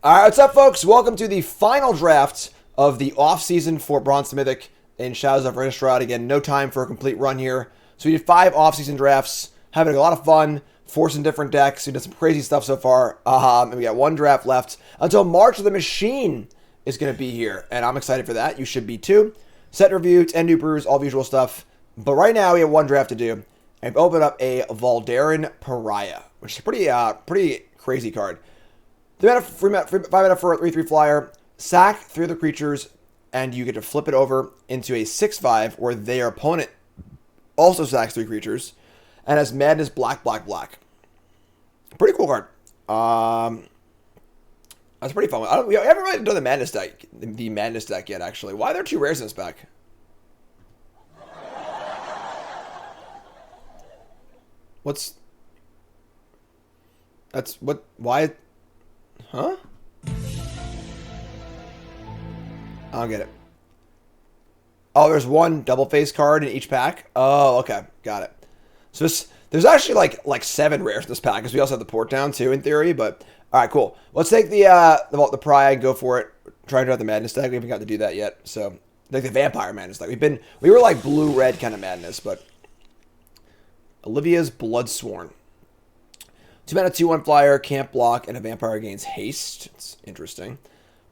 All right, what's up, folks? Welcome to the final draft of the off-season for Bronze to Mythic in Shadows of Innistrad. Again, no time for a complete run here. So we did 5 off-season drafts, having a lot of fun, forcing different decks. We did some crazy stuff so far, and we got 1 draft left until March of the Machine is going to be here, and I'm excited for that. You should be too. Set reviews and new brews, all the usual stuff. But right now, we have 1 draft to do. I've opened up a Valdarin Pariah, which is a pretty crazy card. 5 mana for a 3/3 flyer. Sack 3 other creatures, and you get to flip it over into a 6/5 where their opponent also sacks 3 creatures and has Madness black. Pretty cool card. That's pretty fun. We haven't really done the Madness deck yet, actually. Why are there 2 rares in this pack? Why? Huh? I don't get it. Oh, there's 1 double face card in each pack. Oh, okay, got it. So there's actually like 7 rares in this pack because we also have the port down too in theory. But all right, cool. Let's take the Pariah and go for it. Try to draw the Madness deck. We haven't got to do that yet. So like the Vampire Madness deck. We were like blue red kind of Madness, but Olivia's Bloodsworn. 2 mana 2/1 flyer, can't block, and a vampire gains haste. It's interesting.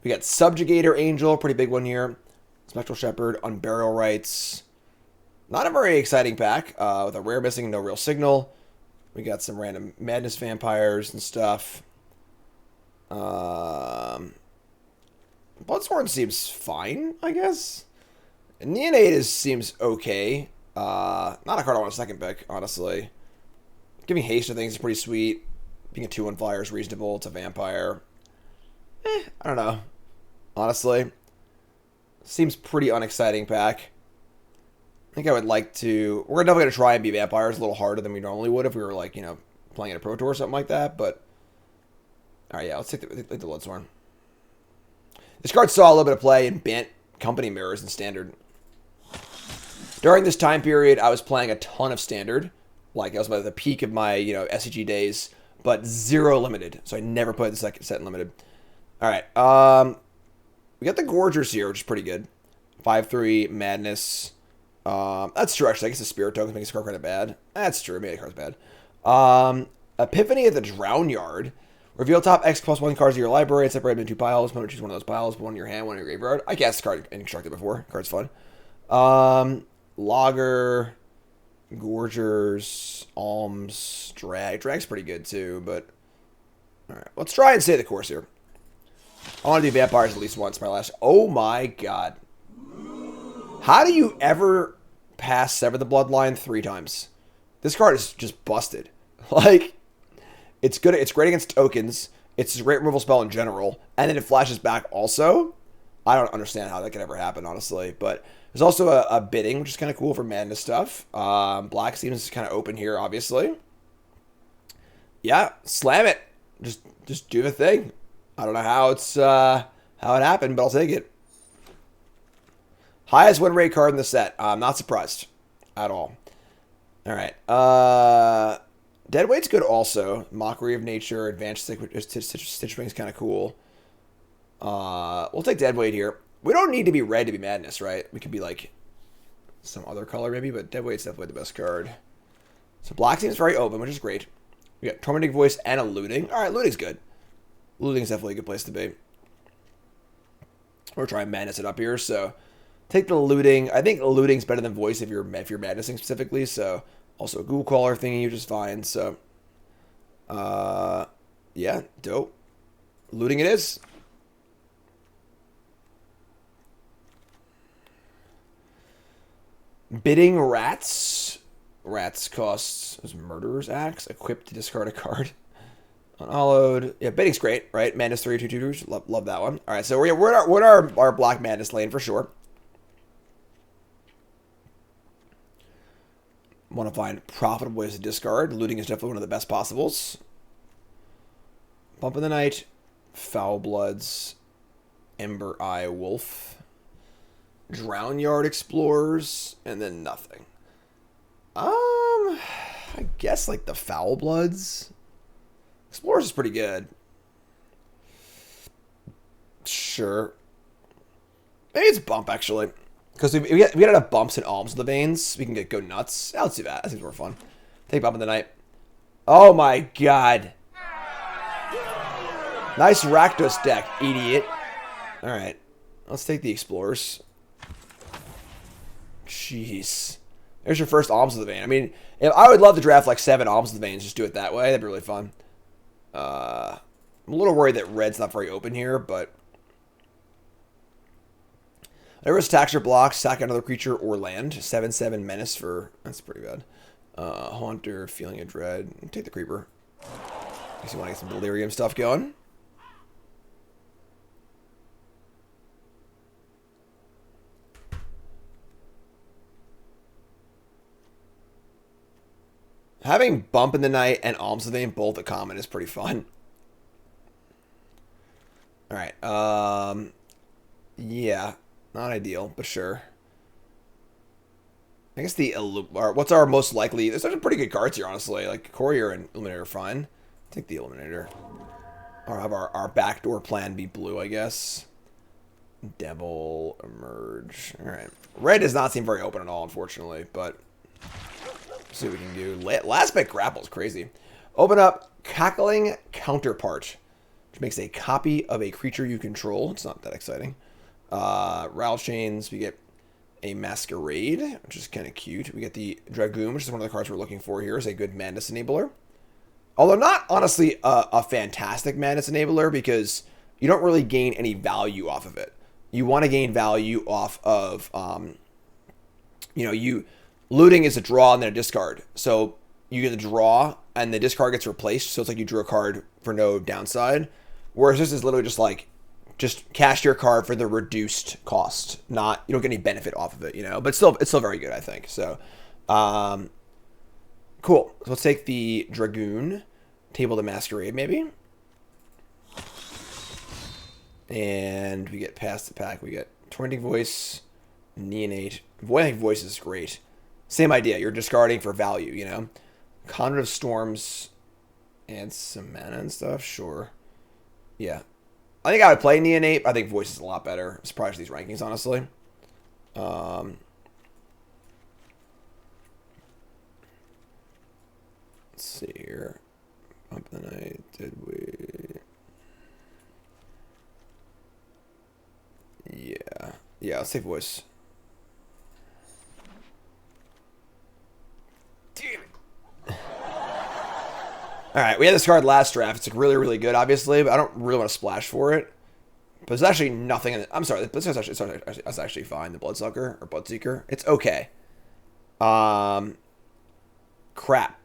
We got Subjugator Angel, pretty big one here. Spectral Shepherd, Unburial Rites. Not a very exciting pack, with a rare missing, no real signal. We got some random Madness vampires and stuff. Bloodsworn seems fine, I guess. And Neonate seems okay. Not a card I want a second pick, honestly. Giving haste to things is pretty sweet. Being a 2/1 flyer is reasonable. It's a vampire. I don't know. Honestly. Seems pretty unexciting pack. I think I would like to... We're definitely going to try and be vampires a little harder than we normally would if we were, like, you know, playing in a Pro Tour or something like that, but... Alright, yeah, let's take the Bloodsworn. This card saw a little bit of play in Bant Company Mirrors in Standard. During this time period, I was playing a ton of Standard. Like, I was at the peak of my, SCG days, but 0 limited. So I never played the second set in limited. All right. We got the Gorgers here, which is pretty good. 5/3 Madness. That's true, actually. I guess the Spirit tokens make this card kind of bad. That's true. Maybe the card's bad. Epiphany at the Drown Yard. Reveal top X +1 cards of your library and separate them into 2 piles. Opponent choose one of those piles. One in your hand, one in your graveyard. I guess card constructed before. Card's fun. Logger... Gorgers, Alms, Drag. Drag's pretty good too, but... Alright, let's try and stay the course here. I want to do vampires at least once. My last... Oh my god. How do you ever pass Sever the Bloodline 3 times? This card is just busted. Like, it's good. It's great against tokens. It's a great removal spell in general. And then it flashes back also. I don't understand how that could ever happen, honestly, but... There's also a bidding, which is kind of cool for Madness stuff. Black seems kind of open here, obviously. Yeah, slam it. Just do the thing. I don't know how how it happened, but I'll take it. Highest win rate card in the set. I'm not surprised at all. All right. Deadweight's good also. Mockery of Nature, Advanced Stitch Wing's kind of cool. We'll take Deadweight here. We don't need to be red to be Madness, right? We could be like some other color maybe, but Deadweight's definitely the best card. So black seems very open, which is great. We got Tormenting Voice and a Looting. All right, Looting's good. Looting's definitely a good place to be. We're trying to Madness it up here, so take the Looting. I think Looting's better than Voice if you're Madnessing specifically, so also a Ghoul Caller thingy, which is fine, so yeah, dope. Looting it is. Bidding Rats. Rats costs Murderer's Axe. Equipped to discard a card. Unhallowed. Yeah, bidding's great, right? Madness 3, 2 tutors. Love that one. All right, so we're in our Black Madness lane for sure. Want to find profitable ways to discard. Looting is definitely one of the best possibles. Bump in the Night. Foul Bloods. Ember Eye Wolf. Drown Yard Explorers, and then nothing. I guess like the Foul Bloods. Explorers is pretty good. Sure. Maybe it's bump, actually. Because we get enough bumps and alms in the veins, we can go nuts. Yeah, let's do that. That seems more fun. Take bump in the night. Oh my god. Nice Rakdos deck, idiot. Alright. Let's take the Explorers. Jeez. There's your first alms of the vein. I mean, I would love to draft like 7 alms of the veins. Just do it that way. That'd be really fun. I'm a little worried that red's not very open here, but... Whenever attacks or blocks, sack another creature or land. 7/7 menace for... That's pretty bad. Haunter, feeling of dread. Take the creeper. Guess you want to get some delirium stuff going. Having Bump in the Night and Alms of the Vein both a common is pretty fun. Alright, yeah, not ideal, but sure. I guess what's our most likely... There's some pretty good cards here, honestly. Like, Courier and Illuminator are fine. Take the Illuminator. Or have our backdoor plan be blue, I guess. Devil, Emerge. Alright. Red does not seem very open at all, unfortunately, but... see what we can do. Last bit grapple is crazy. Open up Cackling Counterpart, which makes a copy of a creature you control. It's not that exciting. Rattle Chains, we get a Masquerade, which is kind of cute. We get the Dragoon, which is one of the cards we're looking for here, is a good Madness Enabler. Although not, honestly, a fantastic Madness Enabler, because you don't really gain any value off of it. You want to gain value off of, looting is a draw and then a discard. So you get a draw and the discard gets replaced. So it's like you drew a card for no downside. Whereas this is literally just like, just cast your card for the reduced cost. You don't get any benefit off of it, But it's still very good, I think. So, cool. So let's take the Dragoon, table the Masquerade maybe. And we get past the pack. We get Tormenting Voice, Neonate. I think Voice is great. Same idea. You're discarding for value, Conduit of Storms and some mana and stuff. Sure. Yeah. I think I would play Neonate. I think Voice is a lot better. I'm surprised these rankings, honestly. Let's see here. Bump the Night. Did we... Yeah. Yeah, let's take Voice. Alright, we had this card last draft. It's like really, really good, obviously, but I don't really want to splash for it. But there's actually nothing in it. I'm sorry, this is actually fine. The Bloodsucker or Bloodseeker. It's okay. Crap.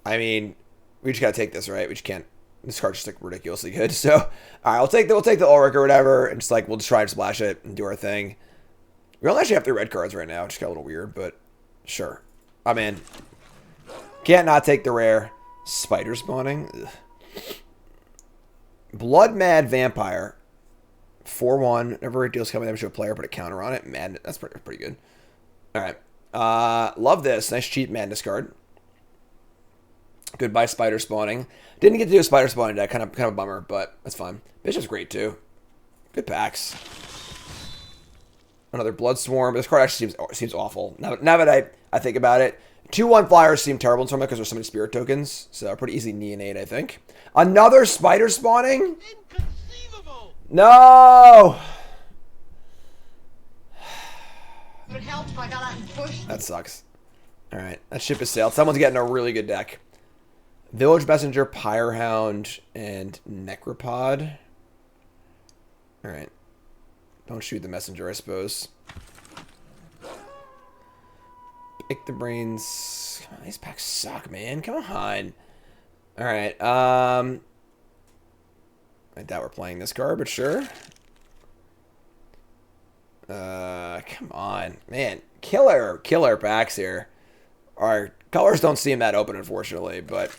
I mean, we just gotta take this, right? We just can't. This card's just like ridiculously good. So, alright, we'll take the Ulrich or whatever, and just like we'll just try and splash it and do our thing. We only actually have 3 red cards right now, which is kind of a little weird, but sure. I'm in. Can't not take the rare. Spider spawning. Ugh. Blood Mad Vampire. 4/1. Whenever it deals coming damage to a player, put a counter on it. Mad. That's pretty good. Alright. Love this. Nice cheap Madness card. Goodbye Spider spawning. Didn't get to do a Spider spawning deck. Kind of a bummer, but that's fine. Bishop's great too. Good packs. Another Blood Swarm. This card actually seems awful. Now that I think about it. 2/1 flyers seem terrible in some way because there's so many spirit tokens. So pretty easy Neonate, I think. Another Spider spawning? Inconceivable! No! It helped if I got out and pushed. That sucks. Alright, that ship is sailed. Someone's getting a really good deck. Village Messenger, Pyrehound, and Necropod. Alright. Don't shoot the messenger, I suppose. Pick the brains. Come on, these packs suck, man. Come on. Alright, I doubt we're playing this card, but sure. Come on. Man, killer packs here. Our colors don't seem that open, unfortunately, but...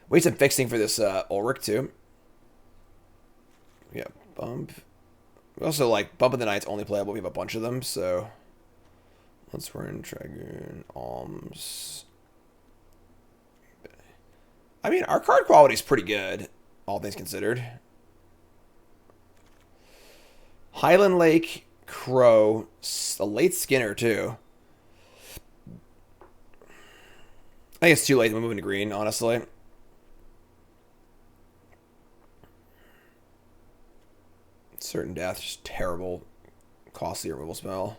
We need some fixing for this Ulrich, too. Yeah, Bump. We also, like, Bump of the Night's only playable. We have a bunch of them, so... Let's run Dragoon, Alms. I mean, our card quality is pretty good, all things considered. Highland Lake, Crow, a late Skinner, too. I think it's too late to move into green, honestly. Certain Death, just terrible, costly removal spell.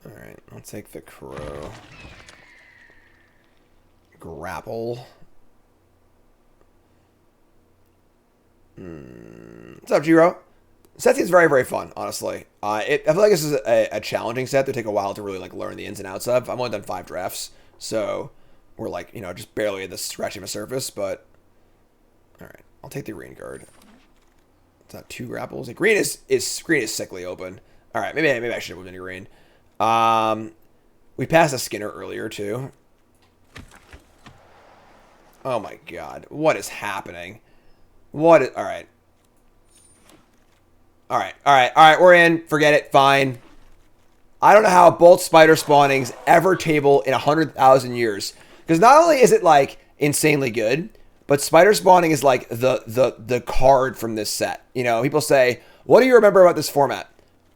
Alright, I'll take the Crow. Grapple. What's up, Jiro? Set seems very, very fun, honestly. I feel like this is a challenging set that take a while to really like learn the ins and outs of. I've only done 5 drafts, so we're like, you know, just barely at the scratching the surface, but alright, I'll take the green card. It's not 2 grapples. Like, green is sickly open. Alright, maybe I should have moved into green. We passed a Skinner earlier too. Oh my god. What is happening? Alright. Alright, we're in. Forget it. Fine. I don't know how both spider spawnings ever table in 100,000 years. Because not only is it like insanely good, but spider spawning is like the card from this set. You know, people say, what do you remember about this format?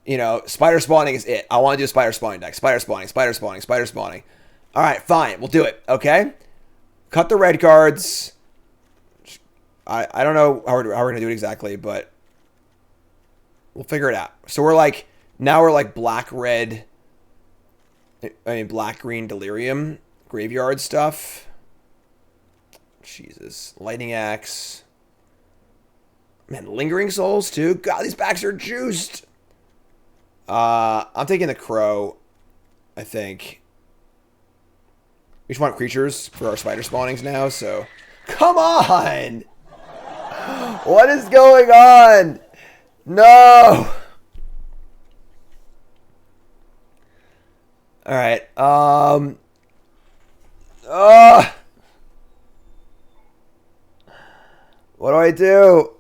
You know, spider spawning is it. I want to do a spider spawning deck. Spider spawning, spider spawning, spider spawning. Alright, fine. We'll do it. Okay? Cut the red cards. I don't know how we're going to do it exactly, but we'll figure it out. So we're like, now we're like black-red, black-green delirium graveyard stuff. Jesus. Lightning Axe. Man, Lingering Souls too. God, these packs are juiced. I'm taking the Crow, I think. We just want creatures for our spider spawnings now, so... Come on! What is going on? No! Alright, what do I do?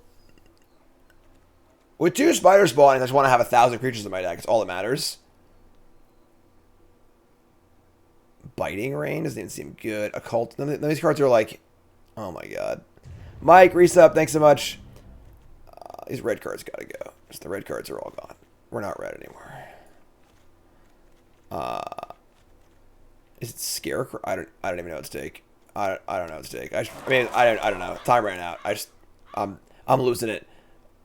With 2 spider spawnings, I just want to have 1,000 creatures in my deck. It's all that matters. Biting Rain doesn't even seem good. Occult. None of these cards are like... Oh my god. Mike, resub, thanks so much. These red cards gotta go. Just the red cards are all gone. We're not red anymore. Is it Scarecrow? I don't even know what to take. I don't know what to take. I don't know. Time ran out. I'm losing it.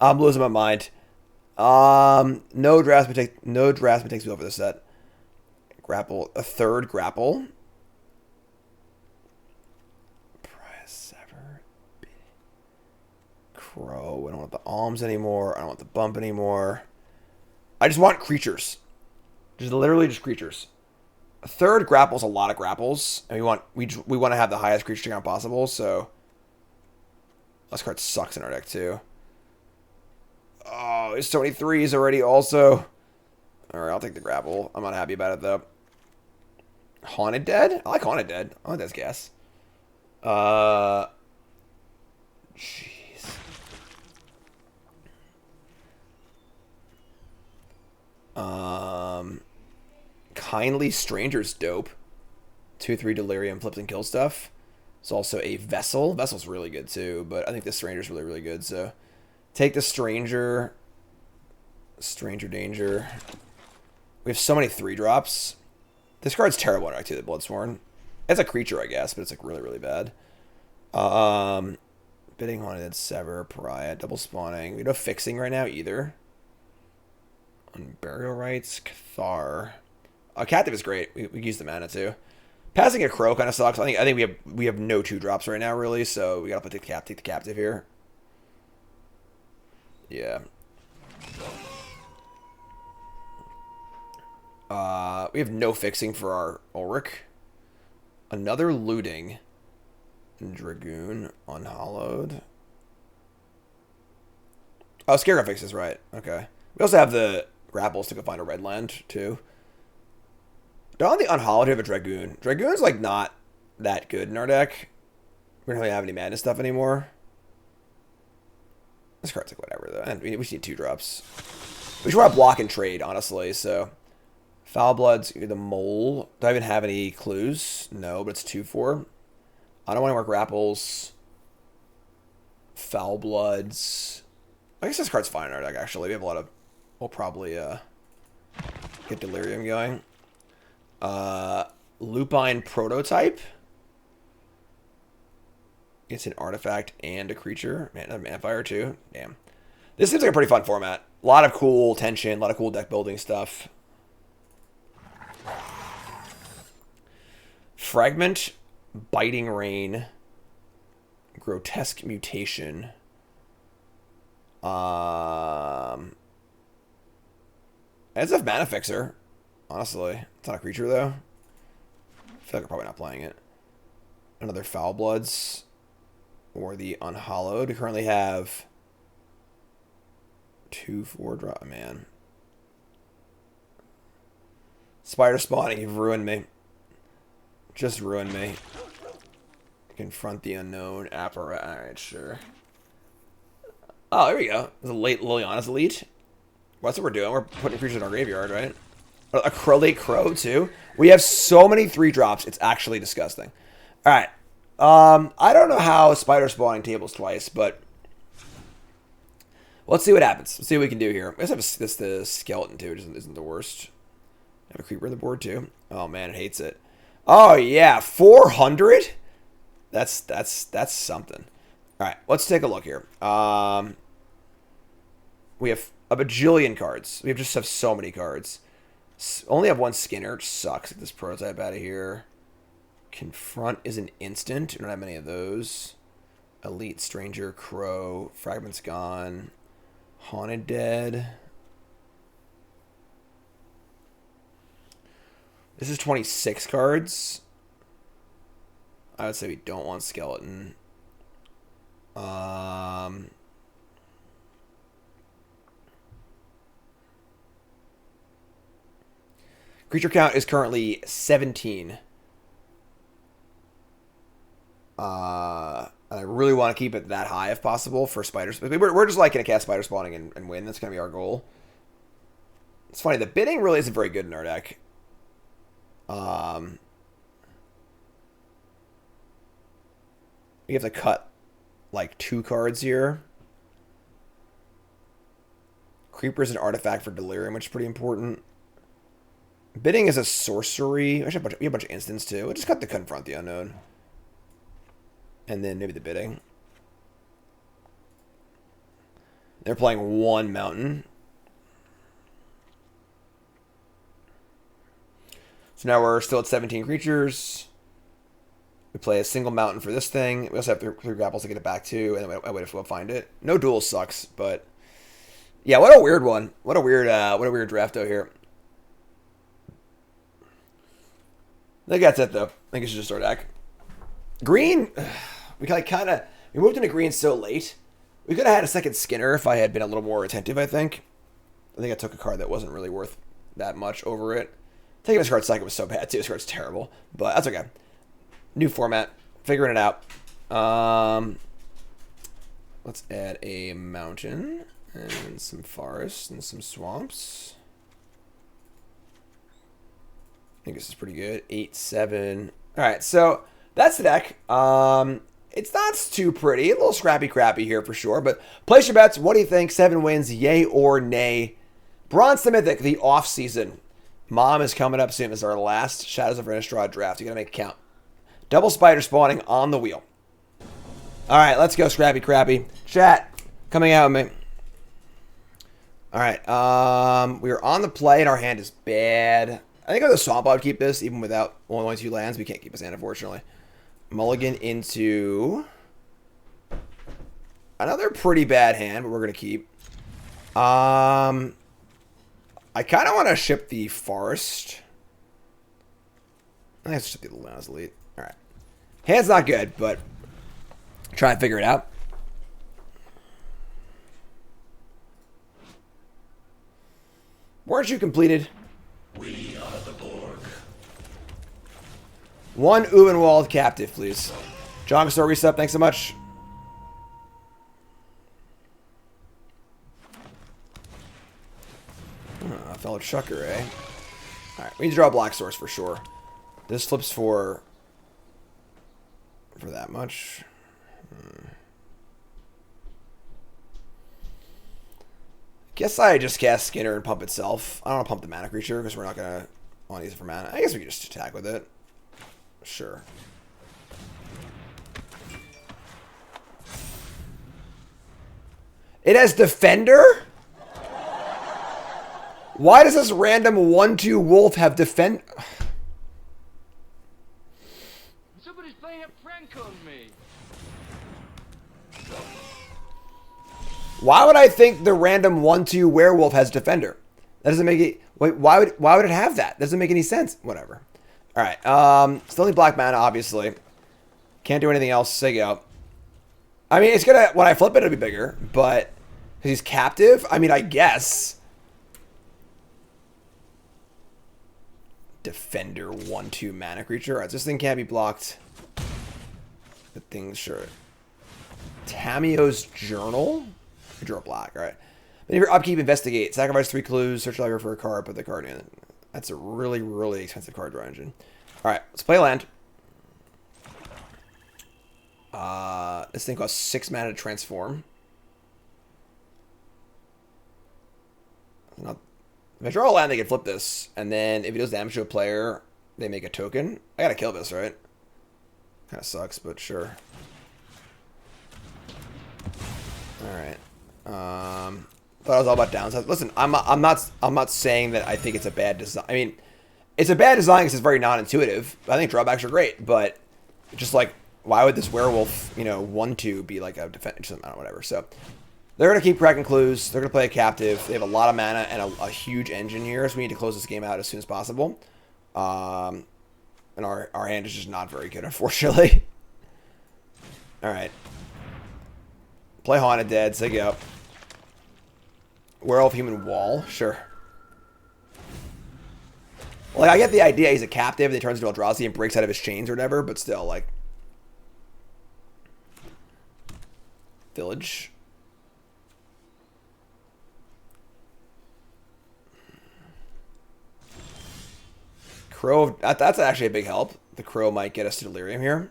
I'm losing my mind. No draftsman takes me over this set. Grapple, a 3rd grapple. Prize Sever. Crow. I don't want the alms anymore. I don't want the bump anymore. I just want creatures. Just literally just creatures. A 3rd grapple is a lot of grapples, and we want to have the highest creature count possible. So this card sucks in our deck too. Oh, there's so many 3s already. Also, all right, I'll take the grapple. I'm not happy about it though. Haunted Dead? I like Haunted Dead. Haunted Dead's gas. Jeez. Kindly Stranger's dope. 2/3 Delirium flips and kill stuff. It's also a Vessel. Vessel's really good too, but I think the Stranger's really, really good. So take the Stranger. Stranger Danger. We have so many 3-drops. This card's terrible in Activate the Bloodsworn. It's a creature, I guess, but it's like really, really bad. Bidding Haunted, Sever, Pariah, double spawning. We have no fixing right now either. On Burial Rites, Cathar. Captive is great. We can use the mana too. Passing a Crow kind of sucks. I think we have no 2-drops right now really, so we gotta take the Captive here. Yeah. We have no fixing for our Ulrich. Another Looting. Dragoon Unhallowed. Oh, Scarecrow fixes, right. Okay. We also have the Grapples to go find a red land, too. Don't the Unhallowed have a Dragoon? Dragoon's, like, not that good in our deck. We don't really have any madness stuff anymore. This card's like whatever, though. And we just need 2-drops. We should want to block and trade, honestly, so... Foul Blood's the Mole. Do I even have any clues? No, but it's 2/4. I don't want any more grapples. Foul Bloods. I guess this card's fine in our deck, actually. We have a lot of... We'll probably get Delirium going. Lupine Prototype. It's an artifact and a creature. Man, a Manfire too. Damn. This seems like a pretty fun format. A lot of cool tension, a lot of cool deck building stuff. Fragment, Biting Rain, Grotesque Mutation. It's a Mana Fixer, honestly. It's not a creature, though. I feel like I'm probably not playing it. Another Foul Bloods. Or the Unhallowed. We currently have 2 4-drop. Man. Spider Spawning, you've ruined me. Just ruined me. Confront the Unknown. Apparatus. Alright, sure. Oh, there we go. It's a late Liliana's Elite. Well, that's what we're doing. We're putting creatures in our graveyard, right? A Crowlate Crow, too. We have so many 3-drops. It's actually disgusting. Alright. I don't know how Spider Spawning tables twice, but let's see what happens. Let's see what we can do here. Let's have the Skeleton, too, which isn't the worst. Have a Creeper on the board, too. Oh, man, it hates it. Oh, yeah. 400? That's something. All right, let's take a look here. We have a bajillion cards. We just have so many cards. Only have 1 Skinner, which sucks. Get this Prototype out of here. Confront is an instant. We don't have many of those. Elite Stranger, Crow, Fragment's gone. Haunted Dead. This is 26 cards. I would say we don't want Skeleton. Creature count is currently 17. And I really want to keep it that high if possible for spiders. We're just like going to cast Spider Spawning and win. That's going to be our goal. It's funny. The bidding really isn't very good in our deck. We have to cut like 2 cards here. Creeper's an artifact for Delirium, which is pretty important. Bidding is a sorcery. We have a bunch of instants too. We'll just cut the Confront the Unknown. And then maybe the bidding. They're playing 1 mountain. So now we're still at 17 creatures. We play a single mountain for this thing. We also have 3 grapples to get it back to, and then I wait if we'll find it. No duel sucks, but yeah, what a weird one. What a weird drafto here. I think that's it though. I think it's just our deck. Green, we moved into green so late. We could have had a second Skinner if I had been a little more attentive, I think. I took a card that wasn't really worth that much over it. Taking this card second was so bad too. This card's terrible, but that's okay. New format, figuring it out. Let's add a mountain and some forests and some swamps. I think this is pretty good. 8, 7. All right, so that's the deck. It's not too pretty. A little scrappy crappy here for sure. But place your bets. What do you think? 7 wins, yay or nay? Bronze to Mythic, the off-season. Mom is coming up soon. This is our last Shadows of Innistrad draft. You got to make it count. Double Spider Spawning on the wheel. All right, let's go scrappy crappy. Chat, coming out with me. All right, we are on the play and our hand is bad. I think on the swamp I would keep this even without only 2 lands. We can't keep his hand, unfortunately. Mulligan into another pretty bad hand, but we're going to keep. I kind of want to ship the Forest. I think I have to ship the Lana's Elite. All right. Hand's not good, but try and figure it out. Weren't you completed? We are the Borg. 1 Ubenwald captive, please. John Story sub, thanks so much. A fellow chucker, eh? Alright, we need to draw a black source for sure. This flips for for that much. Guess I just cast Skinner and pump itself. I don't want to pump the mana creature because we're not going to want to use it for mana. I guess we can just attack with it. Sure. It has Defender? Why does this random 1/2 wolf have Defend? Somebody's playing a prank on me. Why would I think the random 1/2 werewolf has Defender? That doesn't make it. Wait, why would it have that? Doesn't make any sense. Whatever. All right. Still need black mana, obviously. Can't do anything else. Say go. I mean, it's gonna when I flip it, it'll be bigger, but because he's captive. I mean, I guess. Defender 1/2 mana creature. All right, this thing can't be blocked. The thing's sure. Tamiyo's Journal. Draw black. All right. Then your upkeep, investigate. Sacrifice 3 clues. Search library for a card. Put the card in. That's a really, really expensive card draw engine. All right. Let's play land. This thing costs 6 mana to transform. Not, if I draw a land, they can flip this. And then if it does damage to a player, they make a token. I gotta kill this, right? Kind of sucks, but sure. All right. Thought it was all about downsides. Listen, I'm not saying that I think it's a bad design. I mean, it's a bad design because it's very non-intuitive. I think drawbacks are great, but just like, why would this werewolf, 1/2 be like a defense? I don't know, whatever. So they're gonna keep cracking clues. They're gonna play a captive. They have a lot of mana and a huge engine here, so we need to close this game out as soon as possible. And our hand is just not very good, unfortunately. All right. Play Haunted Dead. Sig up. Werewolf Human Wall. Sure. Like, I get the idea he's a captive and he turns into Eldrazi and breaks out of his chains or whatever, but still, like... Village. Crow... That's actually a big help. The Crow might get us to Delirium here.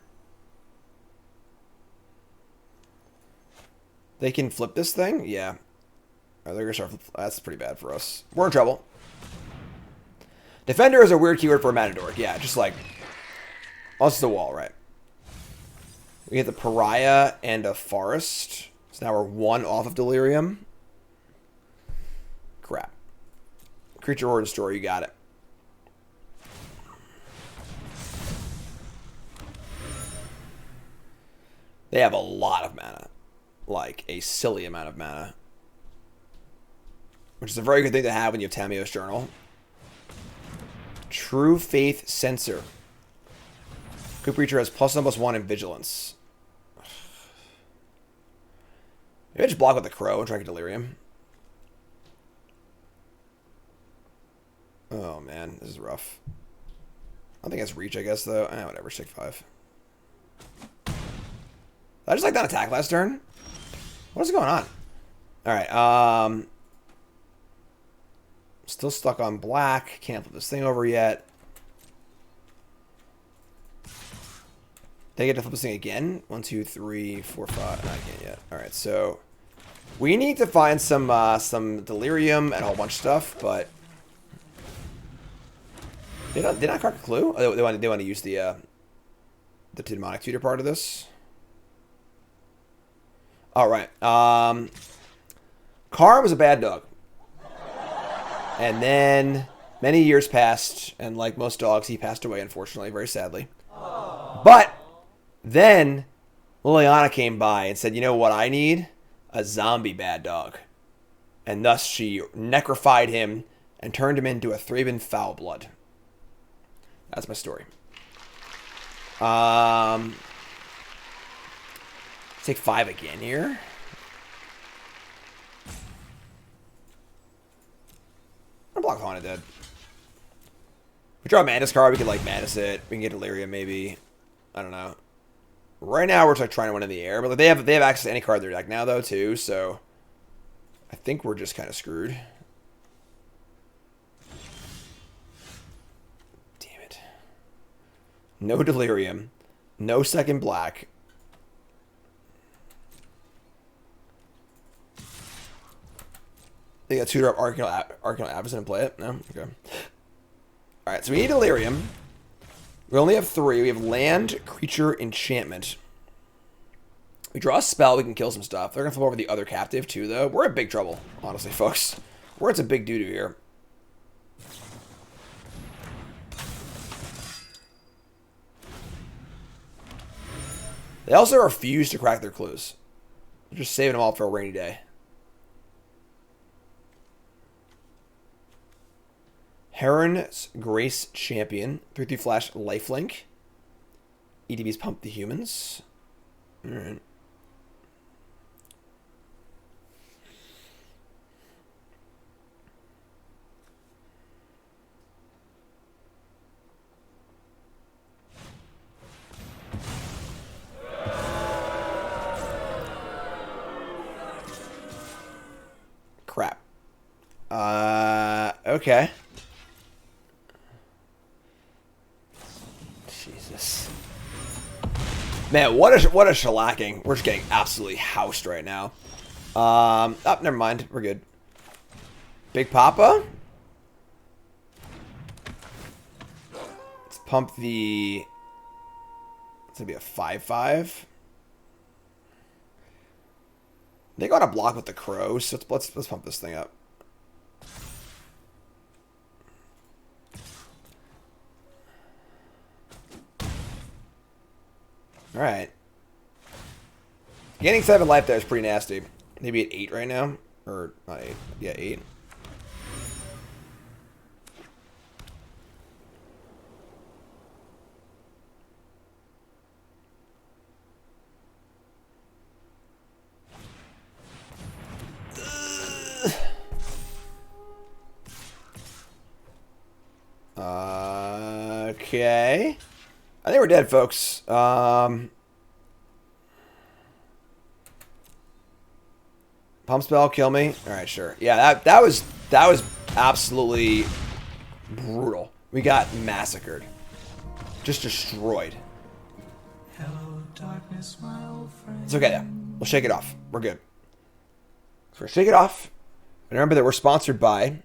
They can flip this thing? Yeah. Oh, they're gonna start. That's pretty bad for us. We're in trouble. Defender is a weird keyword for a Matador. Yeah, just like... Oh, it's the wall, right? We get the Pariah and a Forest. So now we're 1 off of Delirium. Crap. Creature Origin Story, you got it. They have a lot of mana. Like, a silly amount of mana. Which is a very good thing to have when you have Tamiyo's Journal. True Faith Censor. Creature has +1/+1 in Vigilance. Maybe I just block with the Crow and try to get Delirium. Oh, man. This is rough. I think that's Reach, I guess, though. Whatever. 6/5. I just like that attack last turn. What is going on? Alright, still stuck on black. Can't flip this thing over yet. They get to flip this thing again. 1, 2, 3, 4, 5. Not again yet. Alright, so we need to find some Delirium and a whole bunch of stuff, but they not crack a clue? Oh, they want to use the demonic tutor part of this. All right. Carr was a bad dog. And then many years passed, and like most dogs, he passed away, unfortunately, very sadly. But then Liliana came by and said, you know what I need? A zombie bad dog. And thus she necrofied him and turned him into a Thraben Foulblood. That's my story. Take 5 again here. I'm block Haunted Dead. We draw a Mantis card, we can like Mantis it. We can get Delirium maybe. I don't know. Right now we're just like trying to win in the air, but like, they have access to any card in their deck now though too, so I think we're just kind of screwed. Damn it. No Delirium. No second black. They got tutor up Arcanal Avison and play it? No? Okay. Alright, so we need Delirium. We only have 3. We have land, creature, enchantment. We draw a spell, we can kill some stuff. They're going to flip over the other captive too, though. We're in big trouble, honestly, folks. We're in some big doo-doo here. They also refuse to crack their clues. They're just saving them all for a rainy day. Heron's Grace Champion. 3/3 flash lifelink. EDB's Pump the Humans. Alright. Crap. Okay. Jesus. Man, what a shellacking. We're just getting absolutely housed right now. Oh, never mind. We're good. Big Papa. Let's pump the... It's going to be a 5/5. They got a block with the crows, so let's pump this thing up. Alright. Getting 7 life there is pretty nasty. Maybe at 8 right now. Or not 8. Yeah, 8. Okay. I think we're dead, folks. Pump spell, kill me. All right, sure. Yeah, that was absolutely brutal. We got massacred, just destroyed. Hello, darkness, my old friend. It's okay though. We'll shake it off. We're good. So we're shake it off. And remember that we're sponsored by.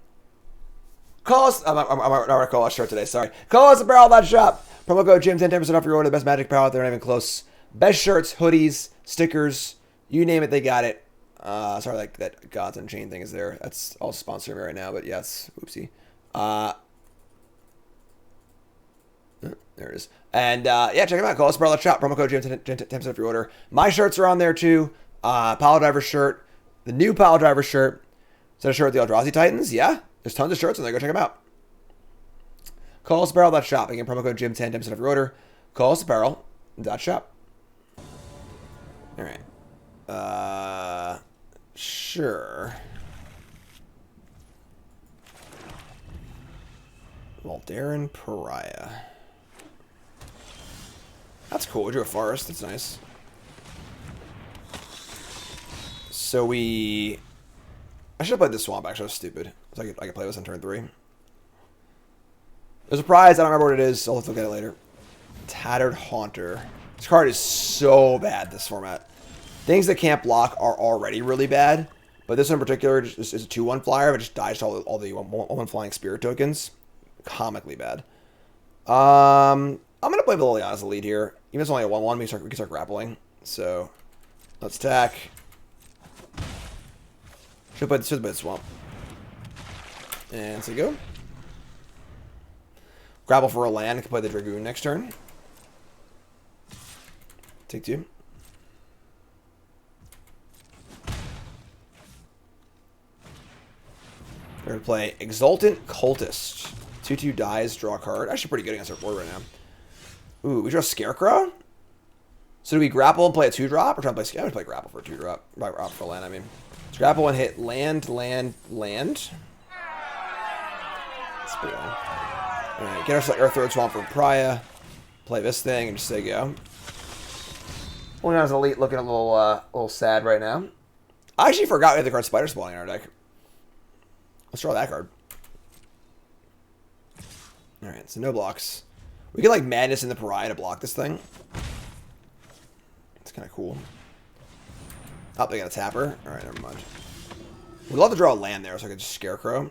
Call us. I'm not gonna call us short today. Sorry. Call us apparel.shop. Promo code Jim 10% off your order. The best Magic apparel out there. Not even close. Best shirts, hoodies, stickers. You name it, they got it. Sorry, like that Gods Unchained thing is there. That's all sponsoring me right now. But yes, oopsie. There it is. And yeah, check them out. Call us apparel.shop. Promo code Jim 10% off your order. My shirts are on there too. Pile Driver shirt. The new Pile Driver shirt. Is that a shirt with the Eldrazi Titans? Yeah. There's tons of shirts on there. Go check them out. Call us apparel.shop. Again, promo code Jim 10% off your order. Call us apparel.shop. Alright. Sure. Waldarin Pariah. That's cool. We drew a forest. That's nice. So we... I should have played this swamp, actually. I was stupid. So I could play this on turn 3. There's a prize. I don't remember what it is, so let's look at it later. Tattered Haunter. This card is so bad, this format. Things that can't block are already really bad, but this one in particular is a 2/1 flyer, but just dies to all the 1/1 flying spirit tokens. Comically bad. I'm going to play Liliana as the lead here. Even if it's only a 1/1, we can start grappling. So, let's attack. Should play the swamp. And so go. Grapple for a land. I can play the Dragoon next turn. Take 2. We're going to play Exultant Cultist. 2/2 dies, draw a card. Actually pretty good against our board right now. Ooh, we draw Scarecrow? So do we grapple and play a 2-drop? Or try to play Scarecrow? I'm going to play grapple for a 2-drop. Grapple for land, I mean. Let's grapple and hit land, land, land. That's pretty long. Alright, get our third swamp for Pariah. Play this thing and just say go. Only as elite looking a little sad right now. I actually forgot we had the card Spider Spawning in our deck. Let's draw that card. Alright, so no blocks. We can like Madness in the Pariah to block this thing. kind of cool. Oh, they got a tapper. All right, never mind. We'd love to draw a land there, so I could just Scarecrow.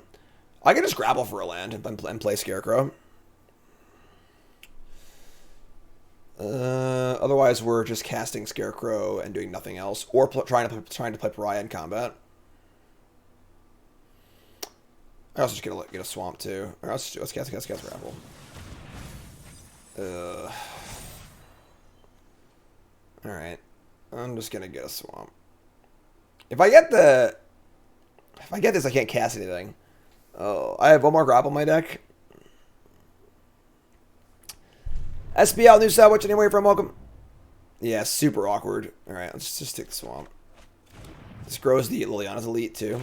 I could just grapple for a land and play Scarecrow. Otherwise, we're just casting Scarecrow and doing nothing else, or trying to play Pariah in combat. I also just get a swamp too. Or let's cast grapple. All right, I'm just gonna get a swamp. If I get this, I can't cast anything. Oh, I have one more grapple in my deck. SBL new sub, watching anywhere from, welcome. Yeah, super awkward. All right, let's just take the swamp. This grows the Liliana's elite too.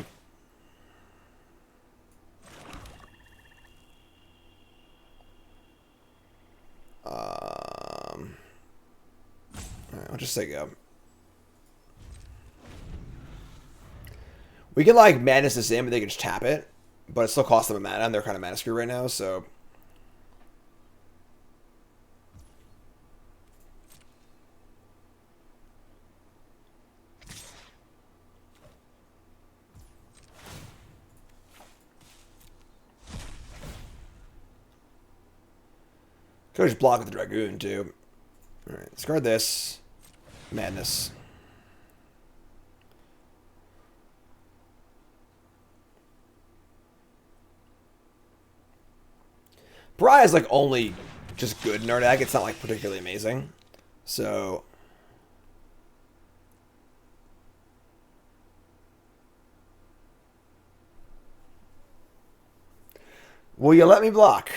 All right, I'll just say go. We can like madness this in, but they can just tap it, but it still costs them a mana, and they're kind of mana screwed right now, so. Could just block with the Dragoon, too. Alright, discard this. Madness. Pariah is, like, only just good in our deck. It's not, like, particularly amazing. So. Will you let me block?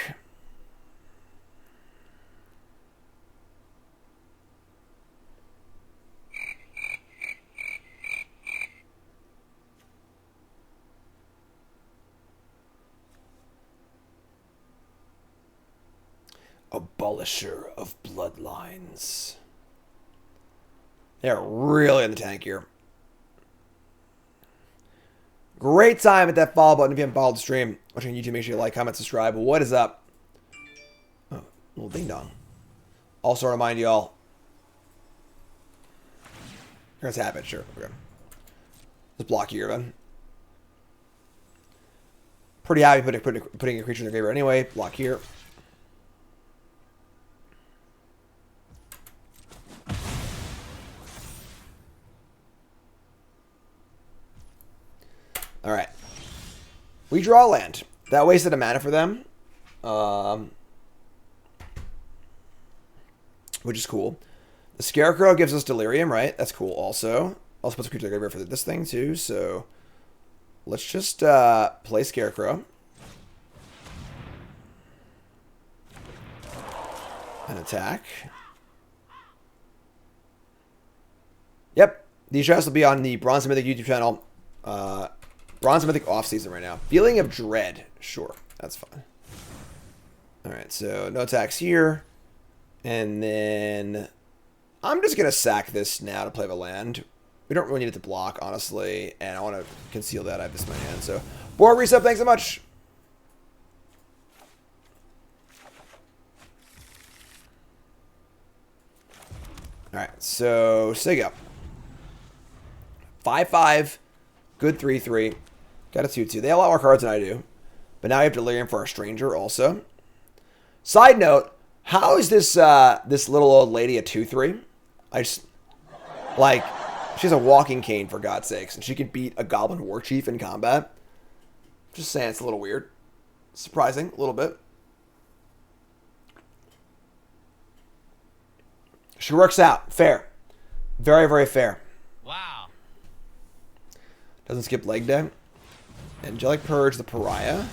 Abolisher of bloodlines. They're really in the tank here. Great time at that follow button if you haven't followed the stream. Watching YouTube, make sure you like, comment, subscribe. What is up? Oh, little ding dong. Also, remind y'all. Here's habit, sure. Okay. Let's block here, then. Pretty happy putting a creature in the graveyard anyway. Block here. Alright. We draw a land. That wasted a mana for them. Which is cool. The Scarecrow gives us Delirium, right? That's cool also. Also puts a creature in the graveyard for this thing too, so let's just play Scarecrow. And attack. Yep. These shots will be on the Bronze and Mythic YouTube channel. Bronze and Mythic off-season right now. Feeling of Dread. Sure. That's fine. Alright, so no attacks here. And then I'm just going to sack this now to play the land. We don't really need it to block, honestly. And I want to conceal that. I have this in my hand. So, board reset. Thanks so much. Alright, so Sig up. 5-5. Good 3-3. Got a 2-2. They have a lot more cards than I do. But now you have Delirium for our Stranger also. Side note, how is this this little old lady a 2-3? I just, like, she has a walking cane, for God's sakes. And she can beat a Goblin War Chief in combat. Just saying, it's a little weird. Surprising, a little bit. She works out. Fair. Very, very fair. Wow. Doesn't skip leg day. Angelic Purge, the Pariah.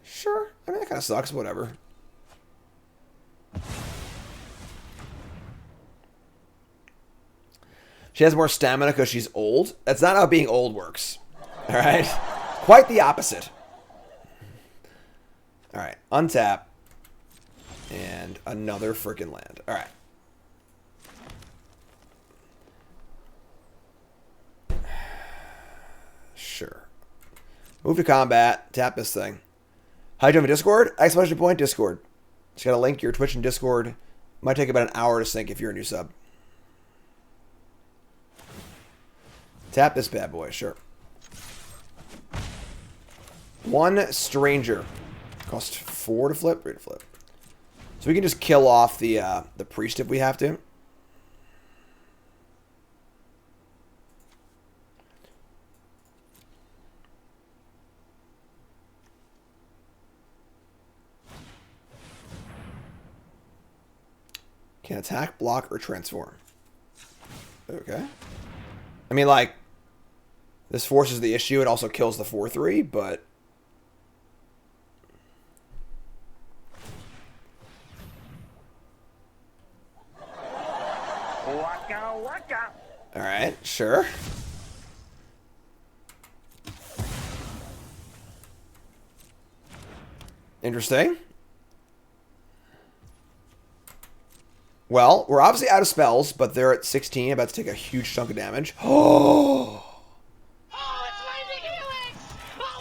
Sure. I mean, that kind of sucks. Whatever. She has more stamina because she's old. That's not how being old works. Alright? Quite the opposite. Alright. Untap. And another freaking land. Alright. Sure. Move to combat. Tap this thing. How do you have a Discord? Exclamation point Discord. Just gotta link your Twitch and Discord. Might take about an hour to sync if you're a new sub. Tap this bad boy, sure. One stranger. Cost 4 to flip, 3 to flip. So we can just kill off the priest if we have to. Can attack, block, or transform. Okay. I mean, like, this forces the issue. It also kills the 4/3, but... Waka waka. Alright, sure. Interesting. Well, we're obviously out of spells, but they're at 16, about to take a huge chunk of damage. Oh!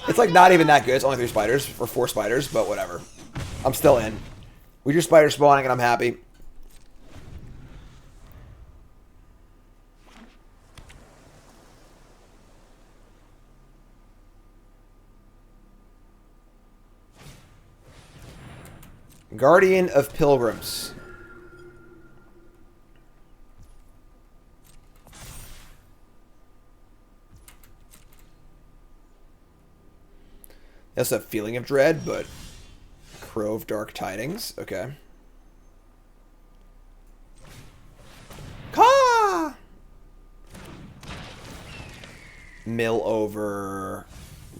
It's like not even that good. It's only 3 spiders, or 4 spiders, but whatever. I'm still in. We do spider spawning and I'm happy. Guardian of Pilgrims. That's a feeling of dread, but Crow of Dark Tidings. Okay. Caw! Mill over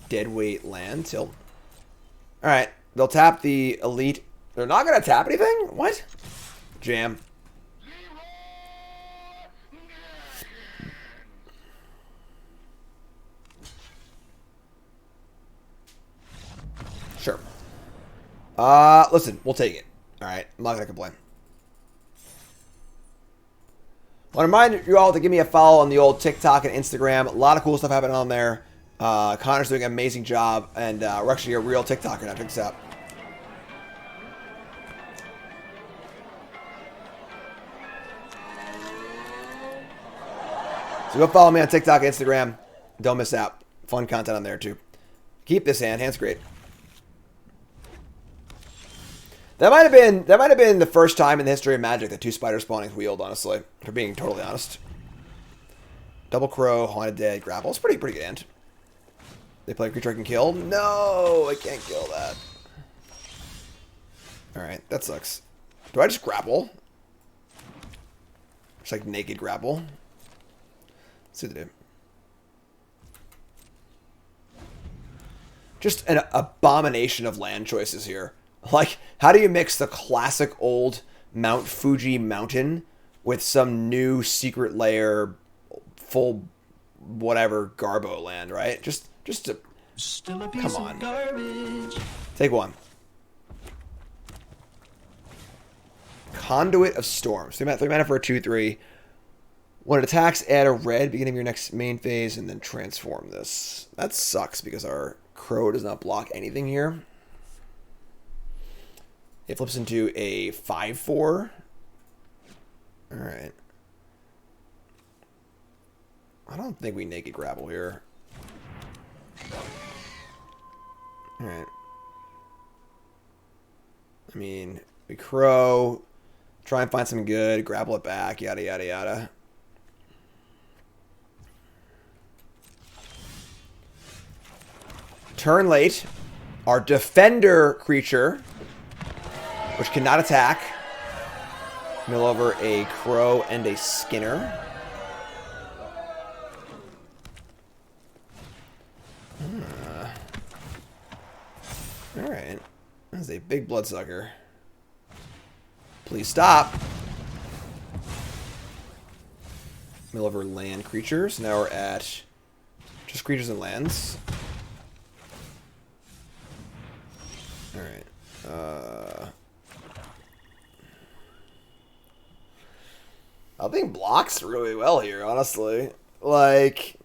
Deadweight Land till. Alright. They'll tap the elite. They're not going to tap anything? What? Jam. Sure. Listen, we'll take it. Alright, I'm not going to complain. I want to remind you all to give me a follow on the old TikTok and Instagram. A lot of cool stuff happening on there. Connor's doing an amazing job, and we're actually a real TikToker now. Check this out. So go follow me on TikTok and Instagram. Don't miss out. Fun content on there too. Keep this hand. Hand's great. That might have been the first time in the history of Magic that 2 spider spawnings wheeled, honestly. For being totally honest. Double Crow, Haunted Dead, Grapple. It's pretty good hand. They play a creature I can kill? No, I can't kill that. Alright, that sucks. Do I just grapple? Just like naked grapple. Let's see what they do. Just an abomination of land choices here. Like, how do you mix the classic old Mount Fuji mountain with some new secret layer, full whatever Garbo land, right? Just to Still a piece come on. of garbage. Take one. Conduit of Storms. 3 mana for a 2/3. When it attacks, add a red beginning of your next main phase, and then transform this. That sucks because our Crow does not block anything here. It flips into a 5/4. Alright. I don't think we naked grapple here. Alright. I mean, we Crow, try and find something good, grapple it back, yada yada yada. Turn late, our defender creature, which cannot attack, mill over a Crow and a Skinner. Alright. That's a big bloodsucker. Please stop. Mill over land creatures. Now we're at just creatures and lands. Alright. I think blocks really well here, honestly. Like,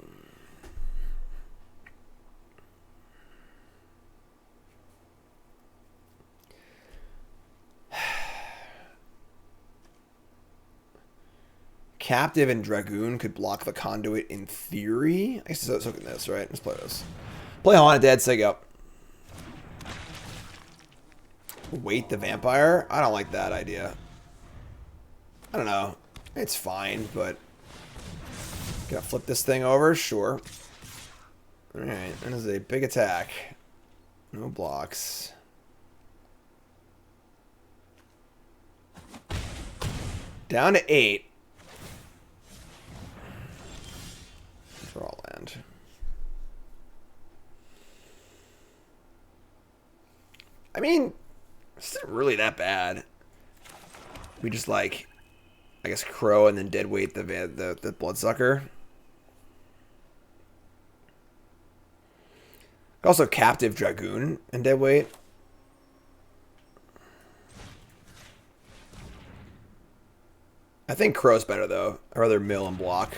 Captive and Dragoon could block the Conduit in theory. I guess it's looking at this, right? Let's play this. Play Haunted Dead, Sig up. Wait the Vampire? I don't like that idea. I don't know. It's fine, but... Gonna flip this thing over? Sure. Alright, that is a big attack. No blocks. Down to 8. Draw land. I mean, it's not really that bad. We just like, I guess, Crow and then deadweight the Bloodsucker. Also, Captive Dragoon and deadweight. I think Crow's better though. I'd rather mill and block.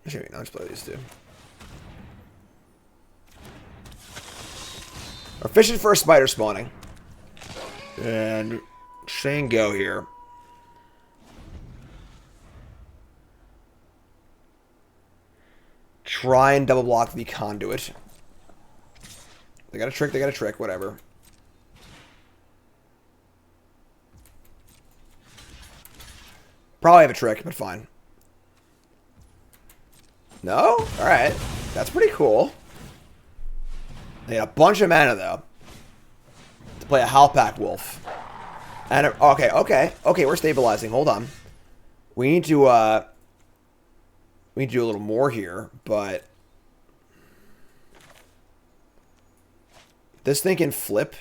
Actually, no, let's play these two. We're fishing for a spider spawning. And saying go here. Try and double block the Conduit. They got a trick, whatever. Probably have a trick, but fine. No? Alright. That's pretty cool. They got a bunch of mana, though. To play a Howlpack Wolf. And okay, we're stabilizing. Hold on. We need to do a little more here, but... This thing can flip.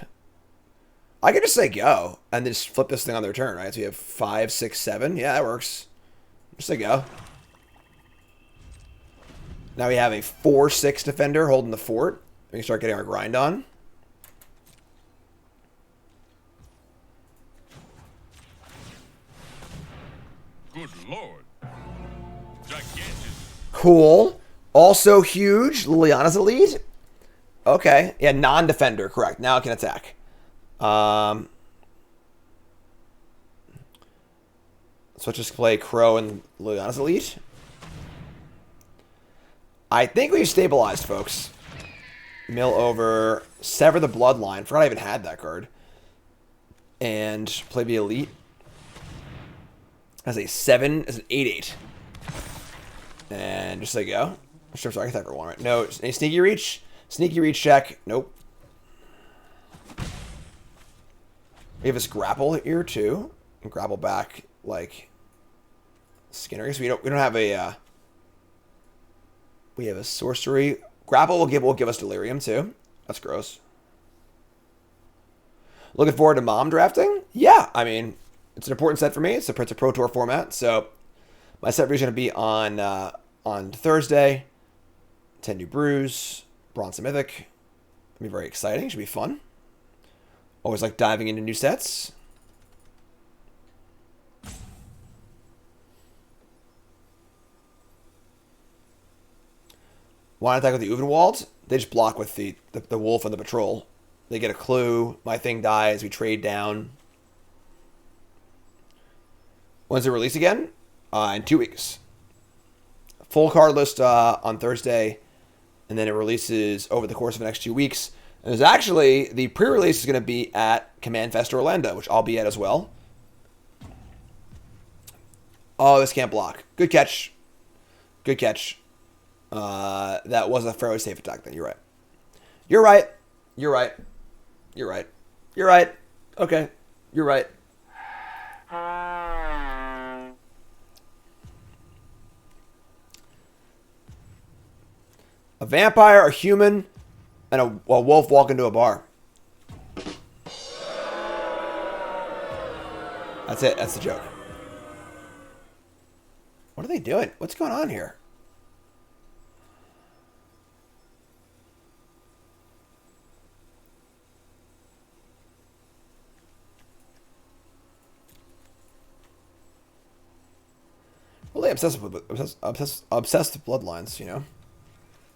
I could just say go, and then just flip this thing on their turn, right? So you have 5, 6, 7. Yeah, that works. Just say go. Now we have a 4/6 defender holding the fort. We can start getting our grind on. Good lord. Gigantic. Cool. Also huge. Liliana's elite. Okay. Yeah, non-defender. Correct. Now it can attack. So let's just play Crow and Liliana's elite. I think we've stabilized, folks. Mill over. Sever the Bloodline. Forgot I even had that card. And play the elite. As a 7, as an 8/8. And just let go. Sure, sorry, I can attack for 1, right? No, any sneaky reach? Sneaky reach check. Nope. We have this grapple here too. And grapple back like Skinner. I guess we don't have a we have a sorcery. Grapple will give us delirium too. That's gross. Looking forward to mom drafting? Yeah, I mean, it's an important set for me. It's a Pro Tour format, so my set review is going to be on Thursday. 10 new brews, Bronze and Mythic. It'll be very exciting. Should be fun. Always like diving into new sets. Want to attack with the Uvenwald? They just block with the wolf and the patrol. They get a clue. My thing dies. We trade down. When's it release again? In 2 weeks. Full card list on Thursday. And then it releases over the course of the next 2 weeks. And there's actually, the pre-release is going to be at Command Fest Orlando, which I'll be at as well. Oh, this can't block. Good catch. Good catch. That was a fairly safe attack then. You're right. You're right. You're right. You're right. You're right. Okay. You're right. A vampire, a human, and a wolf walk into a bar. That's it. That's the joke. What are they doing? What's going on here? Really obsessed with bloodlines, you know?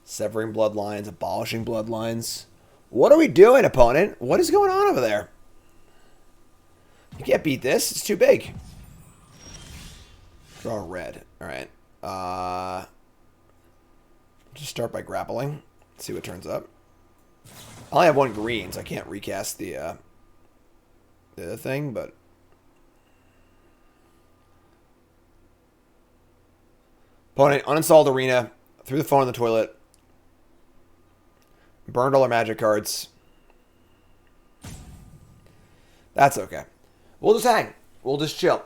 Severing bloodlines, abolishing bloodlines. What are we doing, opponent? What is going on over there? You can't beat this. It's too big. Draw red. All right. Just start by grappling. See what turns up. I only have one green, so I can't recast the other thing, but... Opponent uninstalled Arena, threw the phone in the toilet, burned all our magic cards. That's okay. We'll just hang. We'll just chill.